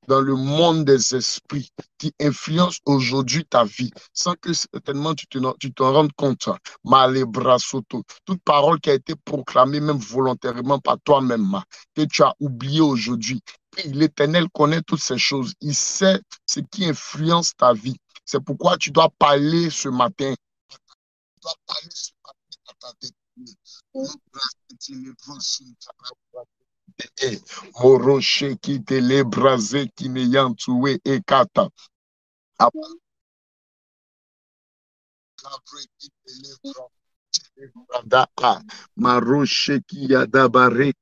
dans le monde des esprits qui influence aujourd'hui ta vie, sans que certainement tu t'en rendes compte. Malebrasoto, toute parole qui a été proclamée même volontairement par toi-même, que tu as oublié aujourd'hui. L'Éternel connaît toutes ces choses. Il sait ce qui influence ta vie. C'est pourquoi tu dois parler ce matin. Tu dois parler ce matin à ta destinée. Moroche qui te les brasé qui n'ayant tué et kata. Maroche qui yadabare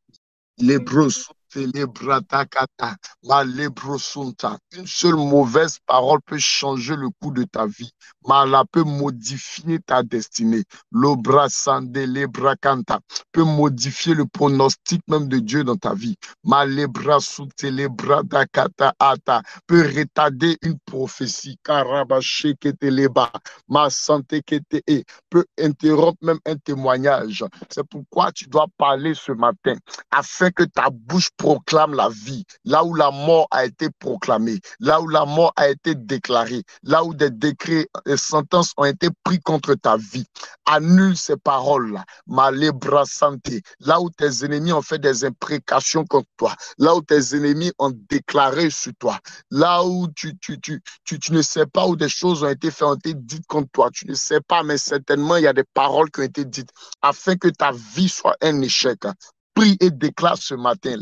lebrosunte lebratakata ma lebrosunta. Une seule mauvaise parole peut changer le cours de ta vie. Mala peut modifier ta destinée. Lobrasande lebrakanta peut modifier le pronostic même de Dieu dans ta vie. Ma lebrasute lebradakata ata peut retarder une prophétie. Karabache keteleba ma santé kete peut interrompre même un témoignage. C'est pourquoi tu dois parler ce matin afin que ta bouche proclame la vie, là où la mort a été proclamée, là où la mort a été déclarée, là où des décrets et sentences ont été pris contre ta vie. Annule ces paroles-là, malébra santé, là où tes ennemis ont fait des imprécations contre toi, là où tes ennemis ont déclaré sur toi, là où tu ne sais pas où des choses ont été faites, ont été dites contre toi, tu ne sais pas, mais certainement il y a des paroles qui ont été dites afin que ta vie soit un échec. Prie et déclare ce matin,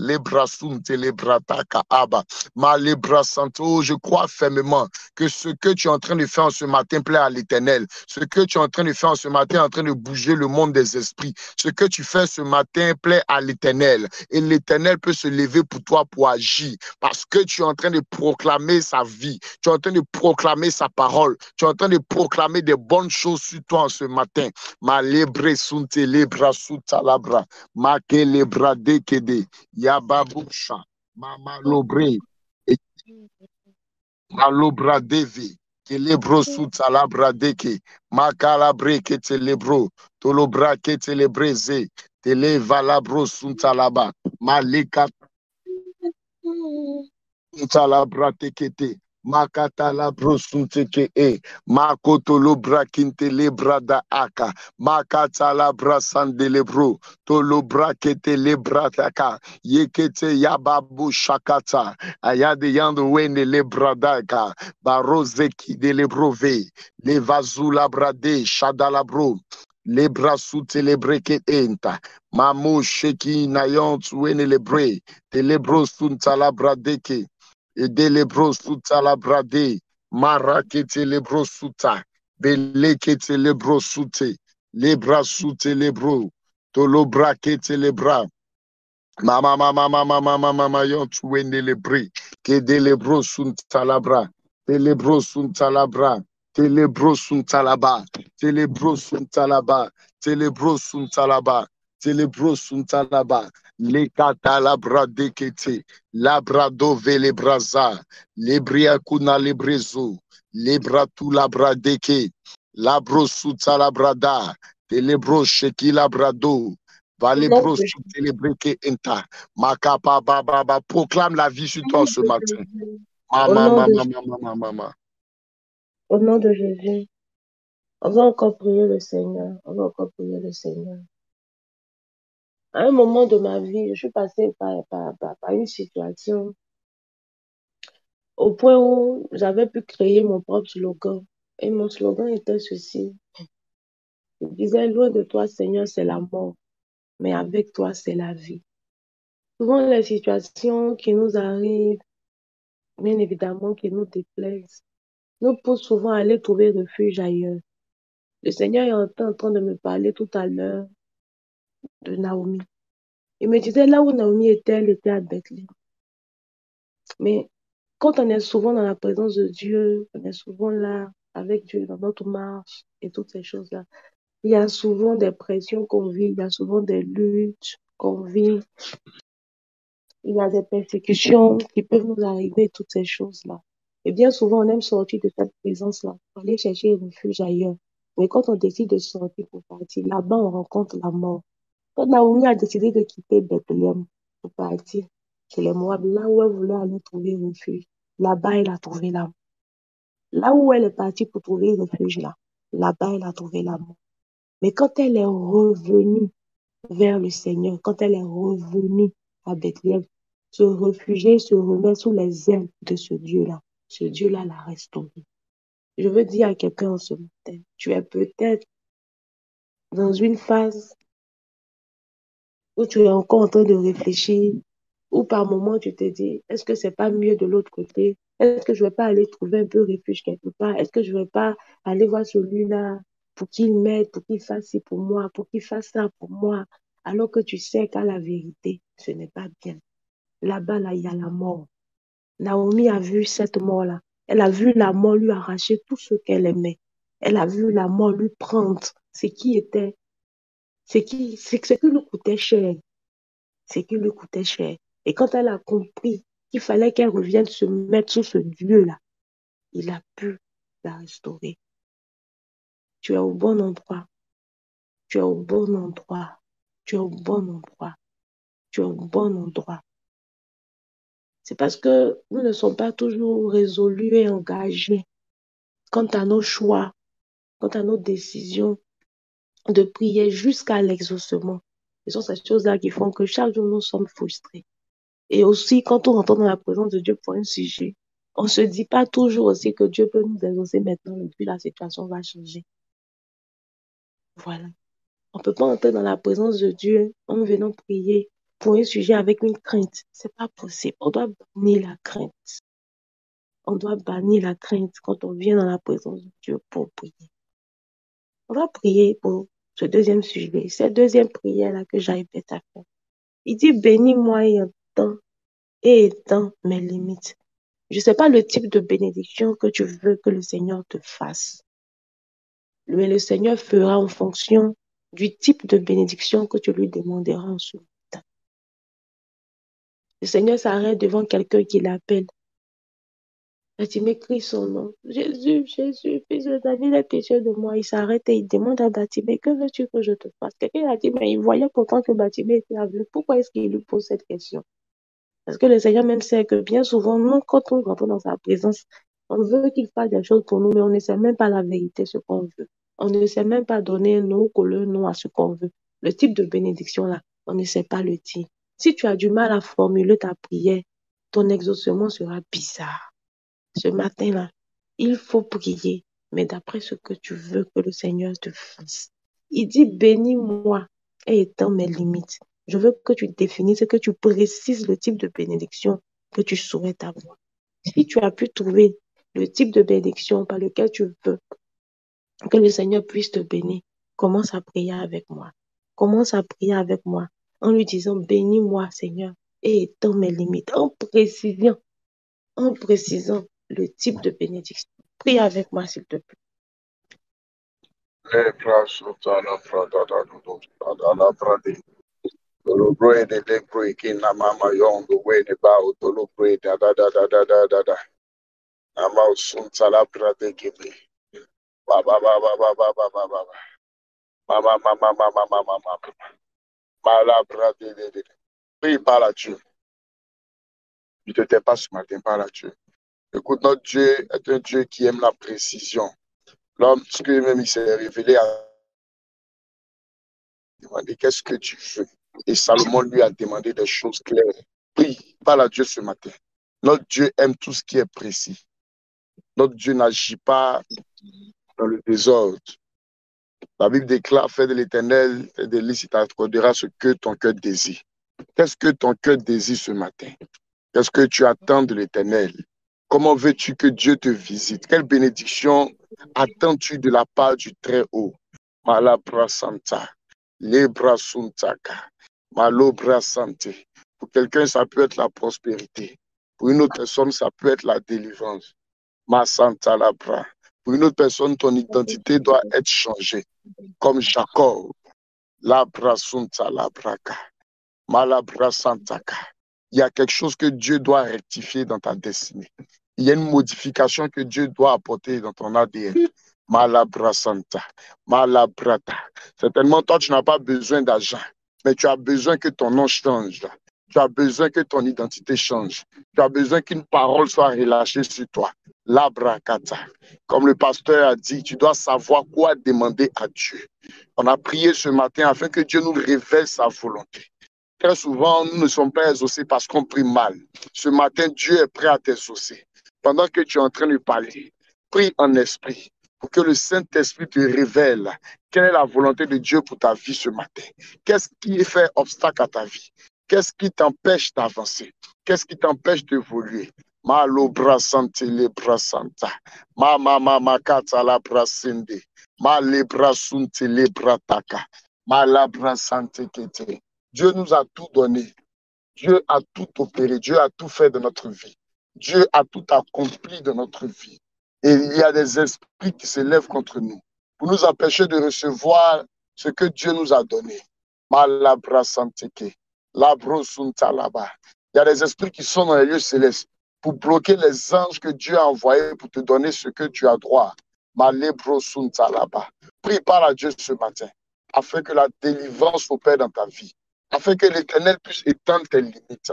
je crois fermement que ce que tu es en train de faire en ce matin plaît à l'Éternel. Ce que tu es en train de faire en ce matin est en train de bouger le monde des esprits. Ce que tu fais ce matin plaît à l'Éternel. Et l'Éternel peut se lever pour toi pour agir parce que tu es en train de proclamer sa vie. Tu es en train de proclamer sa parole. Tu es en train de proclamer des bonnes choses sur toi en ce matin. Malebre sunte lebra sutalabra. Makele brade kede. Yababusha. Mama lobre. Malobra devi. Kelebro sutalabra deke. Makalabre ke telebro. Tolobra ke telebreze. Tele valabro suntalaba. Malika sutalabra tekete. Makata la brosunteke e makoto lo brakinte le brada aka makata la brasande le bro to lo brakete le brataka yekete yababu shakata ayade yando wene le bradaka barozeki de le brove le vazula brade shadala bro le brasute le breke enta mamu sheki nayont wene le bre te le brosunta la bradeke Edelebro suta la brade, marakete lebro suta, belekete lebro sute, lebra sute lebro, tolo brakete lebra, mama yont wende lebre, ke delebro sunta labra, telebro sunta labra, telebro sunta laba, telebro sunta laba, telebro sunta laba, telebro sunta laba, lekata labra dekete, labrado vele braza, lebria kuna lebrezo, lebratu labra deke, labro sunta labrada, telebro sheki labrado, Au nom Valebro de, célébré enta. Makapa baba. Proclame la vie sur toi ce matin. Jésus. Au Mama, nom de, mama, mama, mama, mama. au nom de Jésus. On va encore prier le Seigneur. On va encore prier le Seigneur. À un moment de ma vie, je suis passée par une situation au point où j'avais pu créer mon propre slogan. Et mon slogan était ceci. Je disais, loin de toi, Seigneur, c'est la mort, mais avec toi, c'est la vie. Souvent, les situations qui nous arrivent, bien évidemment, qui nous déplaisent, nous poussent souvent à aller trouver refuge ailleurs. Le Seigneur est en train de me parler tout à l'heure de Naomi. Il me disait, là où Naomi était, elle était à Bethléem. Mais quand on est souvent dans la présence de Dieu, on est souvent là avec Dieu dans notre marche et toutes ces choses-là, il y a souvent des pressions qu'on vit, il y a souvent des luttes qu'on vit, il y a des persécutions qui peuvent nous arriver, toutes ces choses-là. Et bien souvent, on aime sortir de cette présence-là, pour aller chercher un refuge ailleurs. Mais quand on décide de sortir pour partir, là-bas, on rencontre la mort. Quand Naomi a décidé de quitter Bethléem pour partir chez les Moab, là où elle voulait aller trouver refuge, là-bas, elle a trouvé la mort. Là où elle est partie pour trouver refuge, là-bas, elle a trouvé la mort. Mais quand elle est revenue vers le Seigneur, quand elle est revenue à Bethléem, se réfugier, se remettre sous les ailes de ce Dieu-là l'a restaurée. Je veux dire à quelqu'un en ce matin, tu es peut-être dans une phase où tu es encore en train de réfléchir, ou par moment tu te dis, est-ce que c'est pas mieux de l'autre côté? Est-ce que je vais pas aller trouver un peu refuge quelque part? Est-ce que je vais pas aller voir celui-là pour qu'il m'aide, pour qu'il fasse ci pour moi, pour qu'il fasse ça pour moi? Alors que tu sais qu'à la vérité, ce n'est pas bien. Là-bas, là, il y a la mort. Naomi a vu cette mort-là. Elle a vu la mort lui arracher tout ce qu'elle aimait. Elle a vu la mort lui prendre ce qui était, ce qui lui coûtait cher. Ce qui lui coûtait cher. Et quand elle a compris qu'il fallait qu'elle revienne se mettre sous ce Dieu-là, il a pu la restaurer. Tu es au bon endroit. Tu es au bon endroit. Tu es au bon endroit. Tu es au bon endroit. C'est parce que nous ne sommes pas toujours résolus et engagés quant à nos choix, quant à nos décisions de prier jusqu'à l'exaucement. Ce sont ces choses-là qui font que chaque jour nous sommes frustrés. Et aussi, quand on rentre dans la présence de Dieu pour un sujet, on ne se dit pas toujours aussi que Dieu peut nous exaucer maintenant et puis la situation va changer. Voilà. On ne peut pas entrer dans la présence de Dieu en venant prier pour un sujet avec une crainte. C'est pas possible. On doit bannir la crainte. On doit bannir la crainte quand on vient dans la présence de Dieu pour prier. On va prier pour ce deuxième sujet, cette deuxième prière-là que j'ai faite à faire. Il dit, bénis-moi et étends mes limites. Je ne sais pas le type de bénédiction que tu veux que le Seigneur te fasse. Mais le Seigneur fera en fonction du type de bénédiction que tu lui demanderas en ce temps. Le Seigneur s'arrête devant quelqu'un qui l'appelle. Batimée crie son nom. Jésus, Jésus, fils de David, aie pitié de moi. Il s'arrête et il demande à Batimée, que veux-tu que je te fasse? Quelqu'un a dit, mais il voyait pourtant que Batimée était aveugle. Pourquoi est-ce qu'il lui pose cette question? Parce que le Seigneur même sait que bien souvent, nous, quand on rentre dans sa présence, on veut qu'il fasse des choses pour nous, mais on ne sait même pas la vérité, ce qu'on veut. On ne sait même pas donner un nom ou le nom à ce qu'on veut. Le type de bénédiction là, on ne sait pas le dire. Si tu as du mal à formuler ta prière, ton exaucement sera bizarre. Ce matin-là, il faut prier, mais d'après ce que tu veux que le Seigneur te fasse. Il dit, bénis-moi et étends mes limites. Je veux que tu définisses, que tu précises le type de bénédiction que tu souhaites avoir. Si tu as pu trouver le type de bénédiction par lequel tu veux que le Seigneur puisse te bénir, commence à prier avec moi. Commence à prier avec moi en lui disant, bénis-moi Seigneur et étends mes limites, en précisant le type de bénédiction. Prie avec moi, s'il te plaît. Prie, parle à Dieu. Ne te tais pas ce matin, parle à Dieu. Écoute, notre Dieu est un Dieu qui aime la précision. Lorsque même il s'est révélé à demander qu'est-ce que tu veux. Et Salomon lui a demandé des choses claires. Prie, parle à Dieu ce matin. Notre Dieu aime tout ce qui est précis. Notre Dieu n'agit pas dans le désordre. La Bible déclare, fais de l'Éternel tes délices, il t'accordera ce que ton cœur désire. Qu'est-ce que ton cœur désire ce matin? Qu'est-ce que tu attends de l'Éternel? Comment veux-tu que Dieu te visite? Quelle bénédiction attends-tu de la part du Très-Haut? Malabra Santa, Lebra Suntaka, Malobra Santé. Pour quelqu'un, ça peut être la prospérité. Pour une autre personne, ça peut être la délivrance. Ma Santa Labra. Pour une autre personne, ton identité doit être changée. Comme Jacob, Labra Sunta Labraka, Malabra Santaka. Il y a quelque chose que Dieu doit rectifier dans ta destinée. Il y a une modification que Dieu doit apporter dans ton ADN. Malabra Santa, Malabrata. Certainement, toi, tu n'as pas besoin d'argent, mais tu as besoin que ton nom change. Tu as besoin que ton identité change. Tu as besoin qu'une parole soit relâchée sur toi. Labrakata. Comme le pasteur a dit, tu dois savoir quoi demander à Dieu. On a prié ce matin afin que Dieu nous révèle sa volonté. Très souvent, nous ne sommes pas exaucés parce qu'on prie mal. Ce matin, Dieu est prêt à t'exaucer. Pendant que tu es en train de parler, prie en esprit pour que le Saint-Esprit te révèle quelle est la volonté de Dieu pour ta vie ce matin. Qu'est-ce qui fait obstacle à ta vie? Qu'est-ce qui t'empêche d'avancer? Qu'est-ce qui t'empêche d'évoluer? Malo brasante le brasanta. Ma kata la brasende. Ma le brasunte le brataka. Ma la brasante kete. Dieu nous a tout donné. Dieu a tout opéré. Dieu a tout fait de notre vie. Dieu a tout accompli de notre vie. Et il y a des esprits qui s'élèvent contre nous pour nous empêcher de recevoir ce que Dieu nous a donné. Malabra santeke, labro sunta là-bas. Il y a des esprits qui sont dans les lieux célestes pour bloquer les anges que Dieu a envoyés pour te donner ce que tu as droit. Malebro sunta là-bas. Prie par à Dieu ce matin afin que la délivrance opère dans ta vie, afin que l'Éternel puisse étendre tes limites,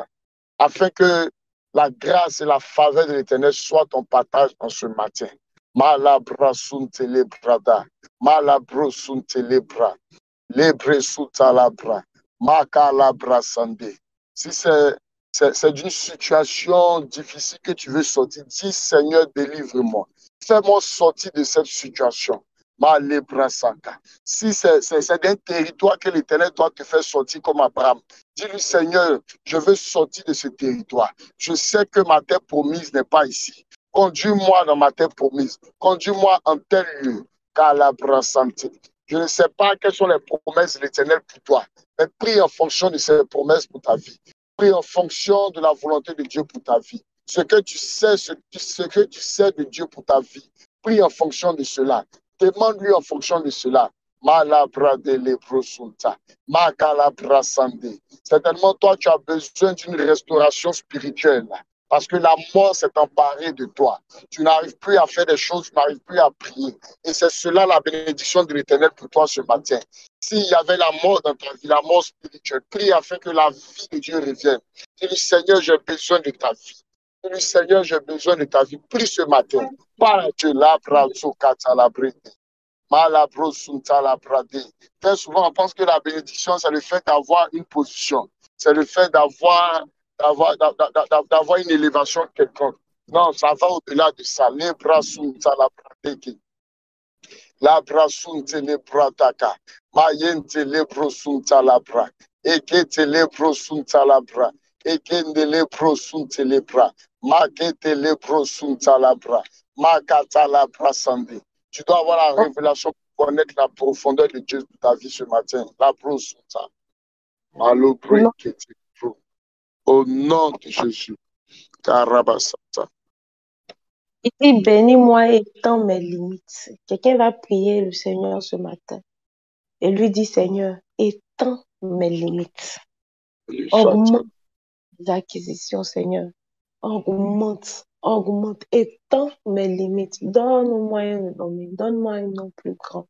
afin que la grâce et la faveur de l'Éternel soient ton partage en ce matin. Malabra sunt lebrada, malabro sunt lebra, lebre sunt alabra, makalabra sande. Si c'est d'une situation difficile que tu veux sortir, dis Seigneur, délivre-moi. Fais-moi sortir de cette situation. Si c'est d'un territoire que l'Éternel doit te faire sortir comme Abraham, dis-lui Seigneur, je veux sortir de ce territoire. Je sais que ma terre promise n'est pas ici. Conduis-moi dans ma terre promise. Conduis-moi en tel lieu. Je ne sais pas quelles sont les promesses de l'Éternel pour toi, mais prie en fonction de ces promesses pour ta vie. Prie en fonction de la volonté de Dieu pour ta vie. Ce que tu sais de Dieu pour ta vie. Prie en fonction de cela. Demande-lui en fonction de cela. Malabra de lebrosunta, makalabra sande. Certainement, toi, tu as besoin d'une restauration spirituelle. Parce que la mort s'est emparée de toi. Tu n'arrives plus à faire des choses, tu n'arrives plus à prier. Et c'est cela la bénédiction de l'Éternel pour toi ce matin. S'il y avait la mort dans ta vie, la mort spirituelle, prie afin que la vie de Dieu revienne. Dis-lui, Seigneur, j'ai besoin de ta vie. Dis-lui, Seigneur, j'ai besoin de ta vie. Prie ce matin. Parle à Dieu. Très souvent, on pense que la bénédiction, c'est le fait d'avoir une position. C'est le fait d'avoir une élévation quelconque. Non, ça va au-delà de ça. La brasunte le brataka, mayente le brosunta la bra, ekete le brosunta la bra, ekende le brosunte le bra, makete le brosunta la bra, makata la brasande. Tu dois avoir la révélation pour connaître la profondeur de Dieu de ta vie ce matin. La brosunta. Au nom de Jésus. Karabasata. Il dit, bénis-moi et étends mes limites. Quelqu'un va prier le Seigneur ce matin et lui dit, Seigneur, étends mes limites. Augmente les acquisitions, Seigneur. Augmente, étends mes limites. Donne-moi un domaine, donne-moi un nom plus grand.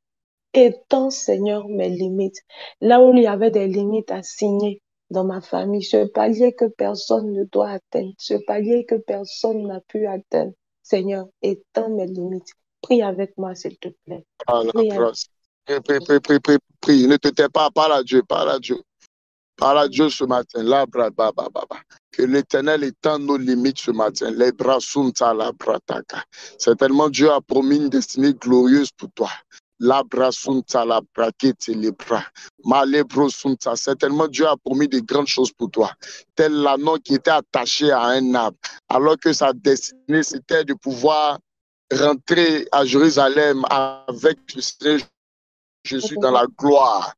Étends, Seigneur, mes limites. Là où il y avait des limites assignées dans ma famille, ce palier que personne ne doit atteindre, ce palier que personne n'a pu atteindre. Seigneur, étends mes limites. Prie avec moi, s'il te plaît. Prie. Ne te tais pas, parle à Dieu, parle à Dieu. Parle à Dieu ce matin. Là, que l'Éternel étende nos limites ce matin. Les bras sont à la brataka. Certainement, Dieu a promis une destinée glorieuse pour toi. La brasunta, la braquette, les bras. Malebrosunta. Certainement, Dieu a promis de grandes choses pour toi. Tel l'anneau qui était attaché à un arbre, alors que sa destinée, c'était de pouvoir rentrer à Jérusalem avec Jésus dans la gloire.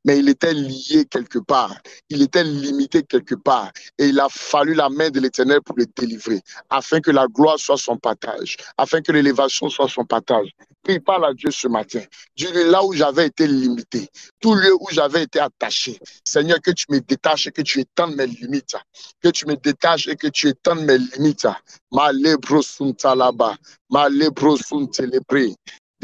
Mais il était lié quelque part, il était limité quelque part, et il a fallu la main de l'Éternel pour le délivrer, afin que la gloire soit son partage, afin que l'élévation soit son partage. Puis parle à Dieu ce matin. Dis-lui, là où j'avais été limité, tout lieu où j'avais été attaché, Seigneur, que tu me détaches et que tu étendes mes limites, que tu me détaches et que tu étendes mes limites. Ma lebro sunta là-bas, ma lebro sunte lebré.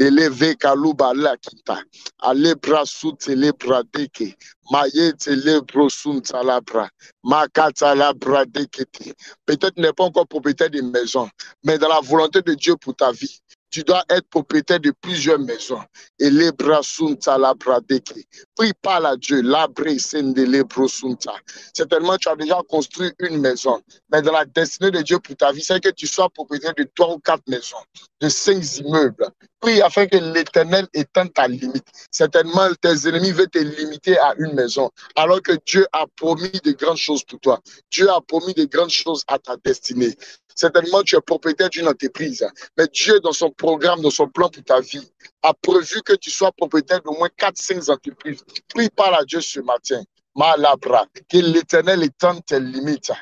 Eleve kaluba la kita, alebra sute lebra deke, mayete lebro sunta labra, makata labra dekete. Peut-être n'est pas encore propriétaire de maison, mais dans la volonté de Dieu pour ta vie, tu dois être propriétaire de plusieurs maisons. Et lebra sunta labra deke. Prie parle à Dieu, labre sende lebro sunta. Certainement, tu as déjà construit une maison, mais dans la destinée de Dieu pour ta vie, c'est que tu sois propriétaire de 3 ou 4 maisons, de 5 immeubles. Prie afin que l'Éternel étende ta limite. Certainement, tes ennemis veulent te limiter à une maison, alors que Dieu a promis de grandes choses pour toi. Dieu a promis de grandes choses à ta destinée. Certainement, tu es propriétaire d'une entreprise, mais Dieu, dans son programme, dans son plan pour ta vie, a prévu que tu sois propriétaire d'au moins 4-5 entreprises. Prie par à Dieu ce matin. Malabra, que l'Éternel étende tes limites.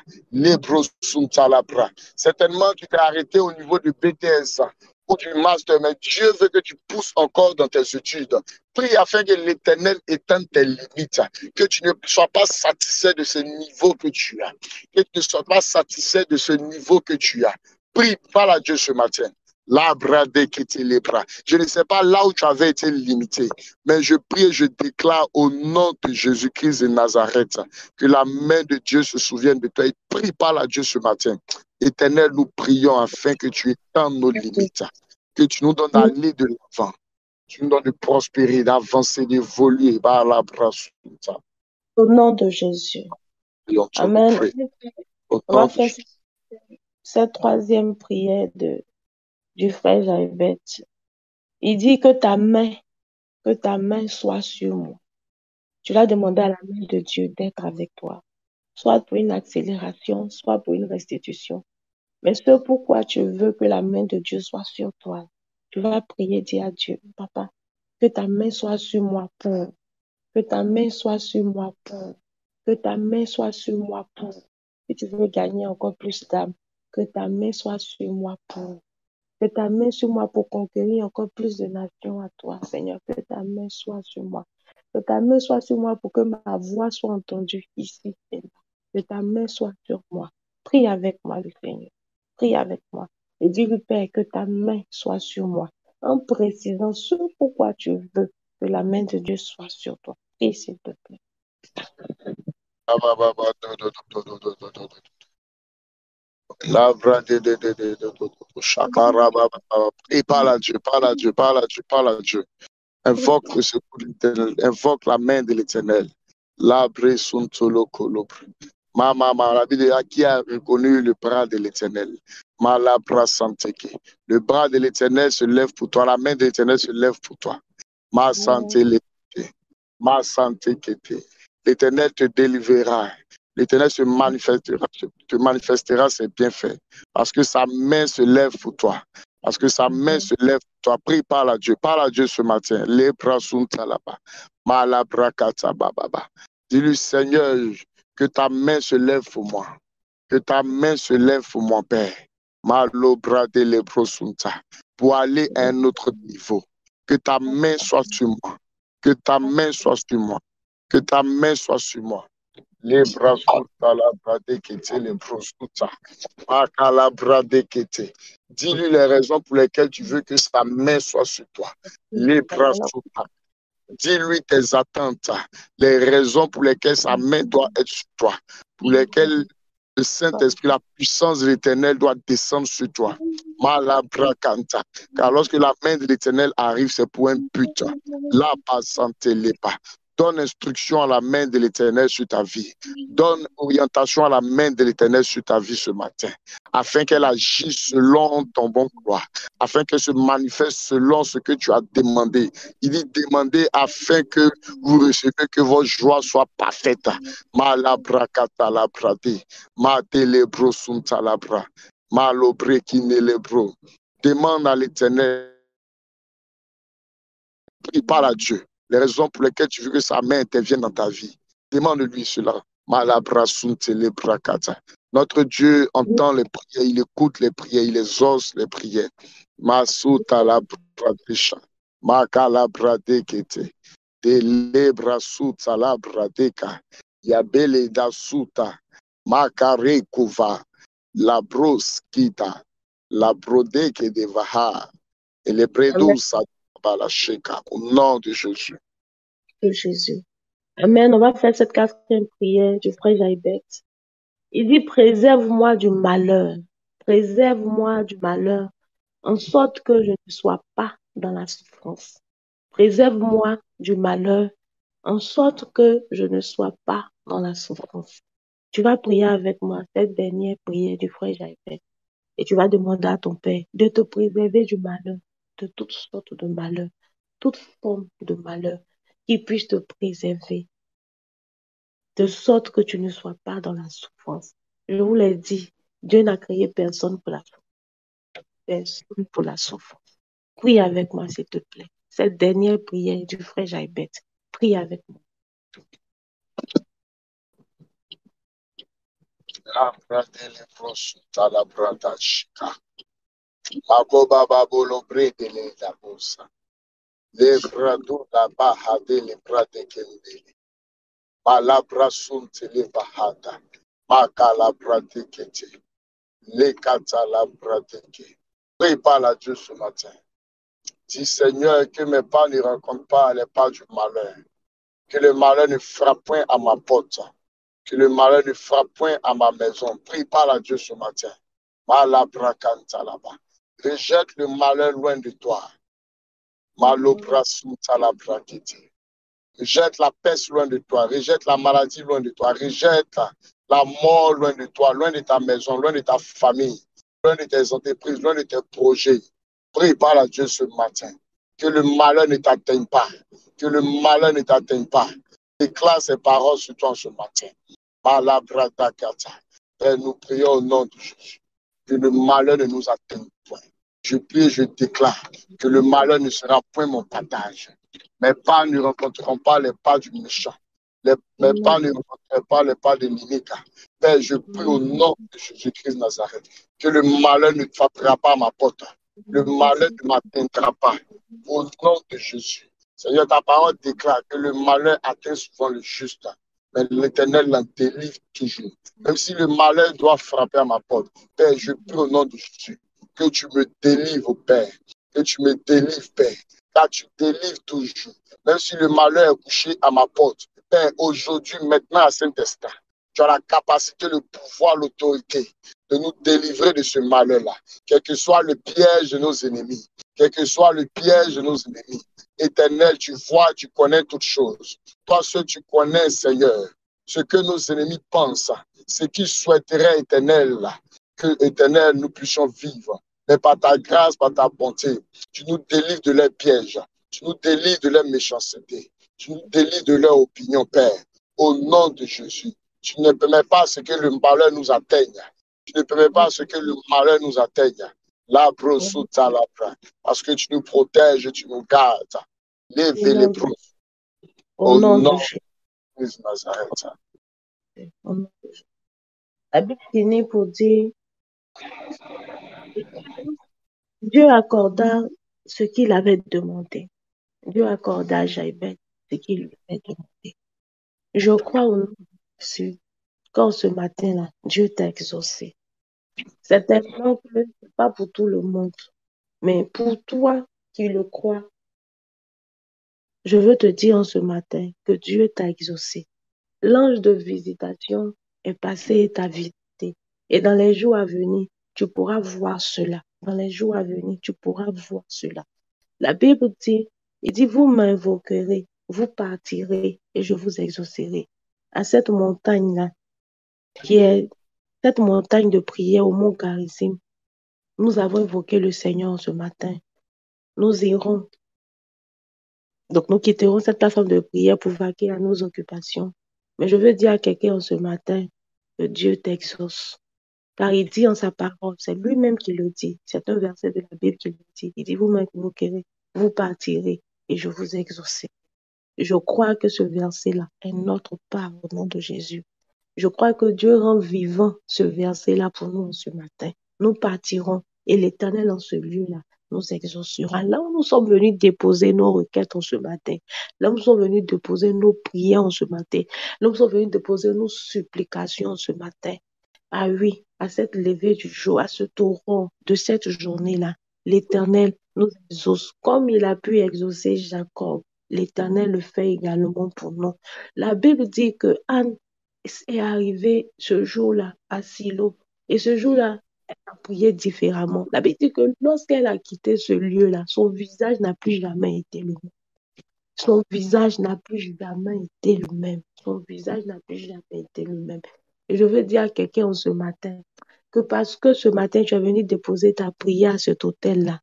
Certainement, tu t'es arrêté au niveau du BTS ou du master, mais Dieu veut que tu pousses encore dans tes études. Prie afin que l'Éternel étende tes limites, que tu ne sois pas satisfait de ce niveau que tu as, que tu ne sois pas satisfait de ce niveau que tu as. Prie, parle à Dieu ce matin. Je ne sais pas là où tu avais été limité, mais je prie et je déclare au nom de Jésus-Christ de Nazareth que la main de Dieu se souvienne de toi. Et prie par la Dieu ce matin. Éternel, nous prions afin que tu étendes nos limites, que tu nous donnes d'aller de l'avant, tu nous donnes de prospérer, d'avancer, d'évoluer. Au nom de Jésus. Amen. On va faire cette troisième prière du frère Jaïbet. Il dit que ta main soit sur moi. Tu l'as demandé à la main de Dieu d'être avec toi, soit pour une accélération, soit pour une restitution. Mais ce pourquoi tu veux que la main de Dieu soit sur toi, tu vas prier, dire à Dieu, Papa, que ta main soit sur moi pour, que ta main soit sur moi pour, que ta main soit sur moi pour. Si tu veux gagner encore plus d'âmes, que ta main soit sur moi pour. Que ta main sur moi pour conquérir encore plus de nations à toi, Seigneur. Que ta main soit sur moi. Que ta main soit sur moi pour que ma voix soit entendue ici, Seigneur. Que ta main soit sur moi. Prie avec moi, le Seigneur. Prie avec moi. Et dis-lui, Père, que ta main soit sur moi. En précisant ce pourquoi tu veux que la main de Dieu soit sur toi. Prie, s'il te plaît. Et parle à Dieu, parle à Dieu, parle à Dieu, parle à Dieu. Invoque le secours de l'Éternel, invoque la main de l'Éternel. Labre sunt solo colobre. La Bible dit qui a reconnu le bras de l'Éternel. Malabra santeke. Le bras de l'Éternel se lève pour toi, la main de l'Éternel se lève pour toi. Ma santé l'été. Ma santé kété. L'Éternel te délivrera. L'Éternel se manifestera ses bienfaits. Parce que sa main se lève pour toi. Parce que sa main se lève pour toi. Prie, parle à Dieu. Parle à Dieu ce matin. Les bras sont là-bas. Malabrakata bababa. Dis-lui, Seigneur, que ta main se lève pour moi. Que ta main se lève pour mon Père. Malobra de leprosunta. Pour aller à un autre niveau. Que ta main soit sur moi. Que ta main soit sur moi. Que ta main soit sur moi. Les bras sous la bradekete, les prosuta. Makalabra dekete. Dis-lui les raisons pour lesquelles tu veux que sa main soit sur toi. Les bras sous. Dis-lui tes attentes, les raisons pour lesquelles sa main doit être sur toi, pour lesquelles le Saint-Esprit, la puissance de l'Éternel doit descendre sur toi. Malabrakanta. Car lorsque la main de l'Éternel arrive, c'est pour un but. La passante les pas. Donne instruction à la main de l'Éternel sur ta vie. Donne orientation à la main de l'Éternel sur ta vie ce matin, afin qu'elle agisse selon ton bon vouloir, afin qu'elle se manifeste selon ce que tu as demandé. Il dit demander afin que vous recevez, que votre joie soit parfaite. Malabrakata labrade, matelebro suntalabra, malobre kinelebro. Demande à l'Éternel, prie, parle à Dieu, les raisons pour lesquelles tu veux que sa main intervienne dans ta vie. Demande-lui cela. Malabra suntelebrakata. Notre Dieu entend les prières, il écoute les prières, il exauce les prières. Masuta labradesha, makalabradekete. De lebra suta labradeka, yabele da suta, makarekova, la broskita, la brodeke de vaha, et les bredous la sheka, au nom de Jésus. De Jésus. Amen. On va faire cette quatrième prière du frère Jaïbet. Il dit, préserve-moi du malheur. Préserve-moi du malheur, en sorte que je ne sois pas dans la souffrance. Préserve-moi du malheur, en sorte que je ne sois pas dans la souffrance. Tu vas prier avec moi cette dernière prière du frère Jaïbet. Et tu vas demander à ton Père de te préserver du malheur, de toutes sortes de malheurs, toute forme de malheur qui puisse te préserver, de sorte que tu ne sois pas dans la souffrance. Je vous l'ai dit, Dieu n'a créé personne pour la souffrance. Personne pour la souffrance. Prie avec moi, s'il te plaît. Cette dernière prière du frère Jaïbet. Prie avec moi. La bradele prosuta la bradashika. Makoba babolo bredele la bosa. Le brado la baha de le brade kendele. Malabra sunte le bahada. Makala brade kete. Le kata la brade ke. Prie, parle à Dieu ce matin. Dis, Seigneur, que mes pas ne rencontrent pas les pas du malheur. Que le malheur ne frappe point à ma porte. Que le malheur ne frappe point à ma maison. Prie, parle à Dieu ce matin. Malabrakantalaba. Rejette le malheur loin de toi. Malobrasutalabrakiti. Rejette la peste loin de toi. Rejette la maladie loin de toi. Rejette la mort loin de toi, loin de ta maison, loin de ta famille, loin de tes entreprises, loin de tes projets. Prie, parle à Dieu ce matin. Que le malheur ne t'atteigne pas. Que le malheur ne t'atteigne pas. Déclare ces paroles sur toi ce matin. Malabradakata. Père, nous prions au nom de Jésus. Que le malheur ne nous atteigne point. Je prie et je déclare que le malheur ne sera point mon partage. Mes pas ne rencontreront pas les pas du méchant. Mes pas ne rencontreront pas les pas de l'inique. Père, je prie au nom de Jésus-Christ de Nazareth que le malheur ne frappera pas à ma porte. Le malheur ne m'atteindra pas. Au nom de Jésus. Seigneur, ta parole déclare que le malheur atteint souvent le juste, mais l'Éternel l'en délivre toujours. Même si le malheur doit frapper à ma porte, Père, je prie au nom de Jésus que tu me délivres, Père. Que tu me délivres, Père. Car tu délivres toujours. Même si le malheur est couché à ma porte, Père, aujourd'hui, maintenant, à Saint-Instant, tu as la capacité, le pouvoir, l'autorité de nous délivrer de ce malheur-là. Quel que soit le piège de nos ennemis, quel que soit le piège de nos ennemis. Éternel, tu vois, tu connais toutes choses. Toi seul, tu connais, Seigneur, ce que nos ennemis pensent, ce qu'ils souhaiteraient, Éternel, que, Éternel, nous puissions vivre. Mais par ta grâce, par ta bonté, tu nous délivres de leurs pièges, tu nous délivres de leur méchanceté, tu nous délivres de leur opinion, Père. Au nom de Jésus, tu ne permets pas ce que le malheur nous atteigne. Tu ne permets pas ce que le malheur nous atteigne. La brosuta la bra. Parce que tu nous protèges, tu nous gardes. Lève les bros. Au nom de Jésus Nazareth. La Bible finit pour dire, Dieu accorda ce qu'il avait demandé. Dieu accorda à Jaïbet ce qu'il lui avait demandé. Je crois au nom de Jésus, quand ce matin-là, Dieu t'a exaucé. Certainement que ce n'est pas pour tout le monde, mais pour toi qui le crois, je veux te dire en ce matin que Dieu t'a exaucé. L'ange de visitation est passé et t'a visité. Et dans les jours à venir, tu pourras voir cela. Dans les jours à venir, tu pourras voir cela. La Bible dit, il dit, vous m'invoquerez, vous partirez et je vous exaucerai. À cette montagne-là, qui est cette montagne de prière au mont Garizim, nous avons invoqué le Seigneur ce matin. Nous irons. Donc, nous quitterons cette plateforme de prière pour vaquer à nos occupations. Mais je veux dire à quelqu'un en ce matin que Dieu t'exauce. Car il dit en sa parole, c'est lui-même qui le dit. C'est un verset de la Bible qui le dit. Il dit, vous m'invoquerez, vous partirez et je vous exaucerai. Je crois que ce verset-là est notre part au nom de Jésus. Je crois que Dieu rend vivant ce verset-là pour nous ce matin. Nous partirons et l'Éternel en ce lieu-là nous exaucera. Là où nous sommes venus déposer nos requêtes en ce matin, là où nous sommes venus déposer nos prières en ce matin, là où nous sommes venus déposer nos supplications ce matin. Ah oui, à cette levée du jour, à ce torrent de cette journée-là, l'Éternel nous exauce comme il a pu exaucer Jacob. L'Éternel le fait également pour nous. La Bible dit que Anne est arrivée ce jour-là à Silo. Et ce jour-là, elle a prié différemment. La Bible dit que lorsqu'elle a quitté ce lieu-là, son visage n'a plus jamais été le même. Son visage n'a plus jamais été le même. Son visage n'a plus jamais été le même. Et je veux dire à quelqu'un ce matin que parce que ce matin, tu es venu déposer ta prière à cet hôtel-là,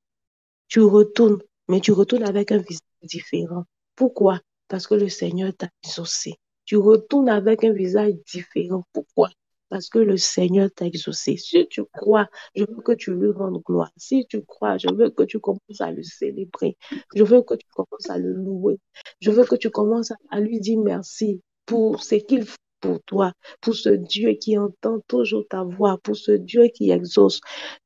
tu retournes, mais tu retournes avec un visage différent. Pourquoi? Parce que le Seigneur t'a exaucé. Tu retournes avec un visage différent. Pourquoi? Parce que le Seigneur t'a exaucé. Si tu crois, je veux que tu lui rendes gloire. Si tu crois, je veux que tu commences à le célébrer. Je veux que tu commences à le louer. Je veux que tu commences à lui dire merci pour ce qu'il fait pour toi, pour ce Dieu qui entend toujours ta voix, pour ce Dieu qui exauce.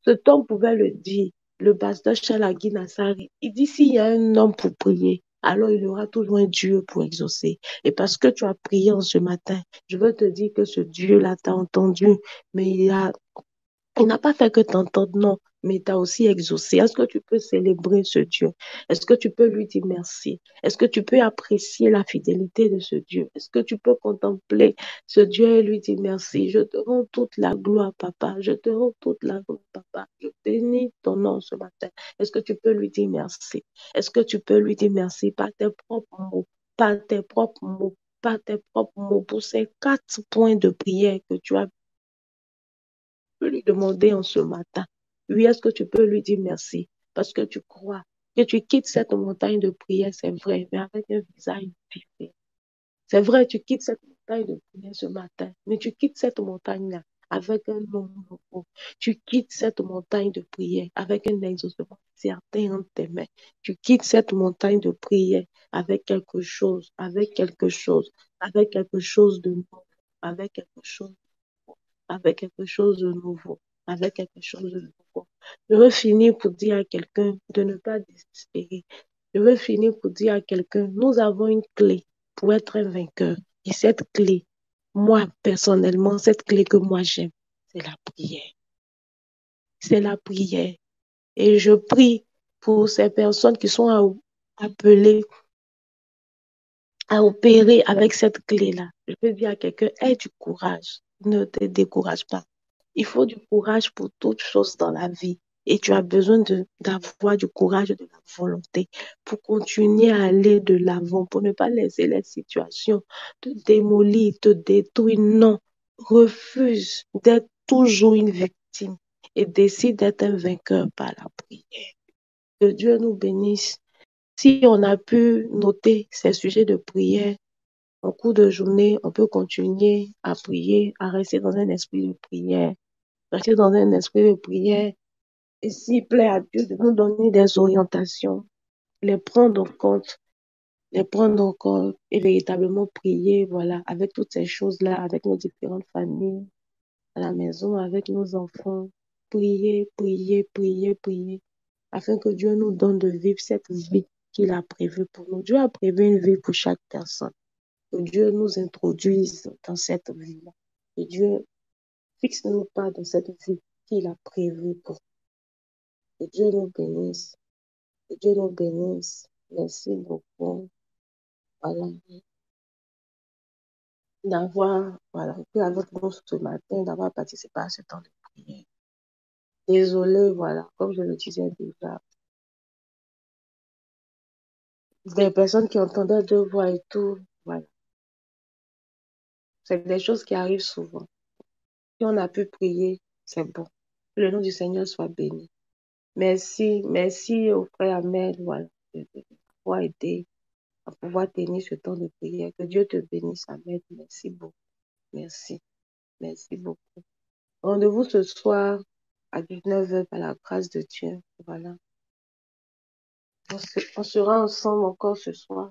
Cet homme pouvait le dire. Le pasteur Chalagui Nassari, il dit s'il y a un homme pour prier, alors il y aura toujours un Dieu pour exaucer. Et parce que tu as prié en ce matin, je veux te dire que ce Dieu-là t'a entendu, mais Il n'a pas fait que t'entendre, non, mais tu as aussi exaucé. Est-ce que tu peux célébrer ce Dieu? Est-ce que tu peux lui dire merci? Est-ce que tu peux apprécier la fidélité de ce Dieu? Est-ce que tu peux contempler ce Dieu et lui dire merci? Je te rends toute la gloire, papa. Je te rends toute la gloire, papa. Je bénis ton nom ce matin. Est-ce que tu peux lui dire merci? Est-ce que tu peux lui dire merci par tes propres mots, par tes propres mots, par tes propres mots pour ces 4 points de prière que tu as peux lui demander en ce matin. Oui, est-ce que tu peux lui dire merci? Parce que tu crois que tu quittes cette montagne de prière, c'est vrai, mais avec un visage différent. C'est vrai, tu quittes cette montagne de prière ce matin, mais tu quittes cette montagne-là avec un nom nouveau. Tu quittes cette montagne de prière avec un exaucement certain entre tes mains. Tu quittes cette montagne de prière avec quelque chose, avec quelque chose, avec quelque chose de nouveau, avec quelque chose avec quelque chose de nouveau, avec quelque chose de nouveau. Je veux finir pour dire à quelqu'un de ne pas désespérer. Je veux finir pour dire à quelqu'un, nous avons une clé pour être un vainqueur. Et cette clé, moi, personnellement, cette clé que moi j'aime, c'est la prière. C'est la prière. Et je prie pour ces personnes qui sont appelées à opérer avec cette clé-là. Je peux dire à quelqu'un, aie du courage, ne te décourage pas. Il faut du courage pour toutes choses dans la vie. Et tu as besoin d'avoir du courage et de la volonté pour continuer à aller de l'avant, pour ne pas laisser les situations te démolir, te détruire. Non, refuse d'être toujours une victime et décide d'être un vainqueur par la prière. Que Dieu nous bénisse. Si on a pu noter ces sujets de prière, en cours de journée, on peut continuer à prier, à rester dans un esprit de prière, rester dans un esprit de prière. Et s'il plaît à Dieu de nous donner des orientations, les prendre en compte, les prendre en compte et véritablement prier, voilà, avec toutes ces choses-là, avec nos différentes familles, à la maison, avec nos enfants. Prier, prier, prier, prier, afin que Dieu nous donne de vivre cette vie qu'il a prévue pour nous. Dieu a prévu une vie pour chaque personne. Que Dieu nous introduise dans cette vie-là. Que Dieu fixe-nous pas dans cette vie qu'il a prévue pour nous. Que Dieu nous bénisse. Que Dieu nous bénisse. Merci beaucoup. Voilà. Voilà, été avec nous ce matin, d'avoir participé à ce temps de prière. Désolée, voilà, comme je le disais déjà, des personnes qui entendaient deux voix et tout, voilà. C'est des choses qui arrivent souvent. Si on a pu prier, c'est bon. Que le nom du Seigneur soit béni. Merci au frère Ahmed, voilà, de pouvoir aider, à pouvoir tenir ce temps de prière. Que Dieu te bénisse, Ahmed. Merci beaucoup. Merci beaucoup. Rendez-vous ce soir à 19h par la grâce de Dieu. Voilà. On sera ensemble encore ce soir.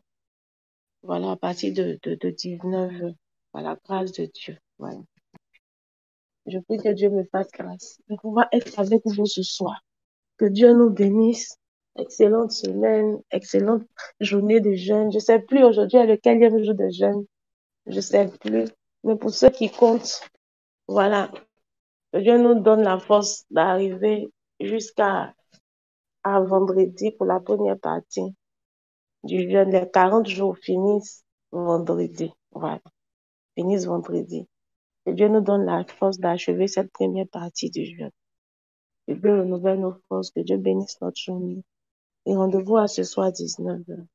Voilà, à partir de 19h par la grâce de Dieu. Voilà. Je prie que Dieu me fasse grâce de pouvoir être avec vous ce soir. Que Dieu nous bénisse. Excellente semaine, excellente journée de jeûne. Je ne sais plus aujourd'hui à lequel jour de jeûne. Je ne sais plus. Mais pour ceux qui comptent, voilà. Que Dieu nous donne la force d'arriver jusqu'à vendredi pour la première partie du jeûne. Les 40 jours finissent vendredi. Voilà. Finissent vendredi. Que Dieu nous donne la force d'achever cette première partie du jeûne. Que Dieu renouvelle nos forces. Que Dieu bénisse notre journée. Et rendez-vous à ce soir 19h.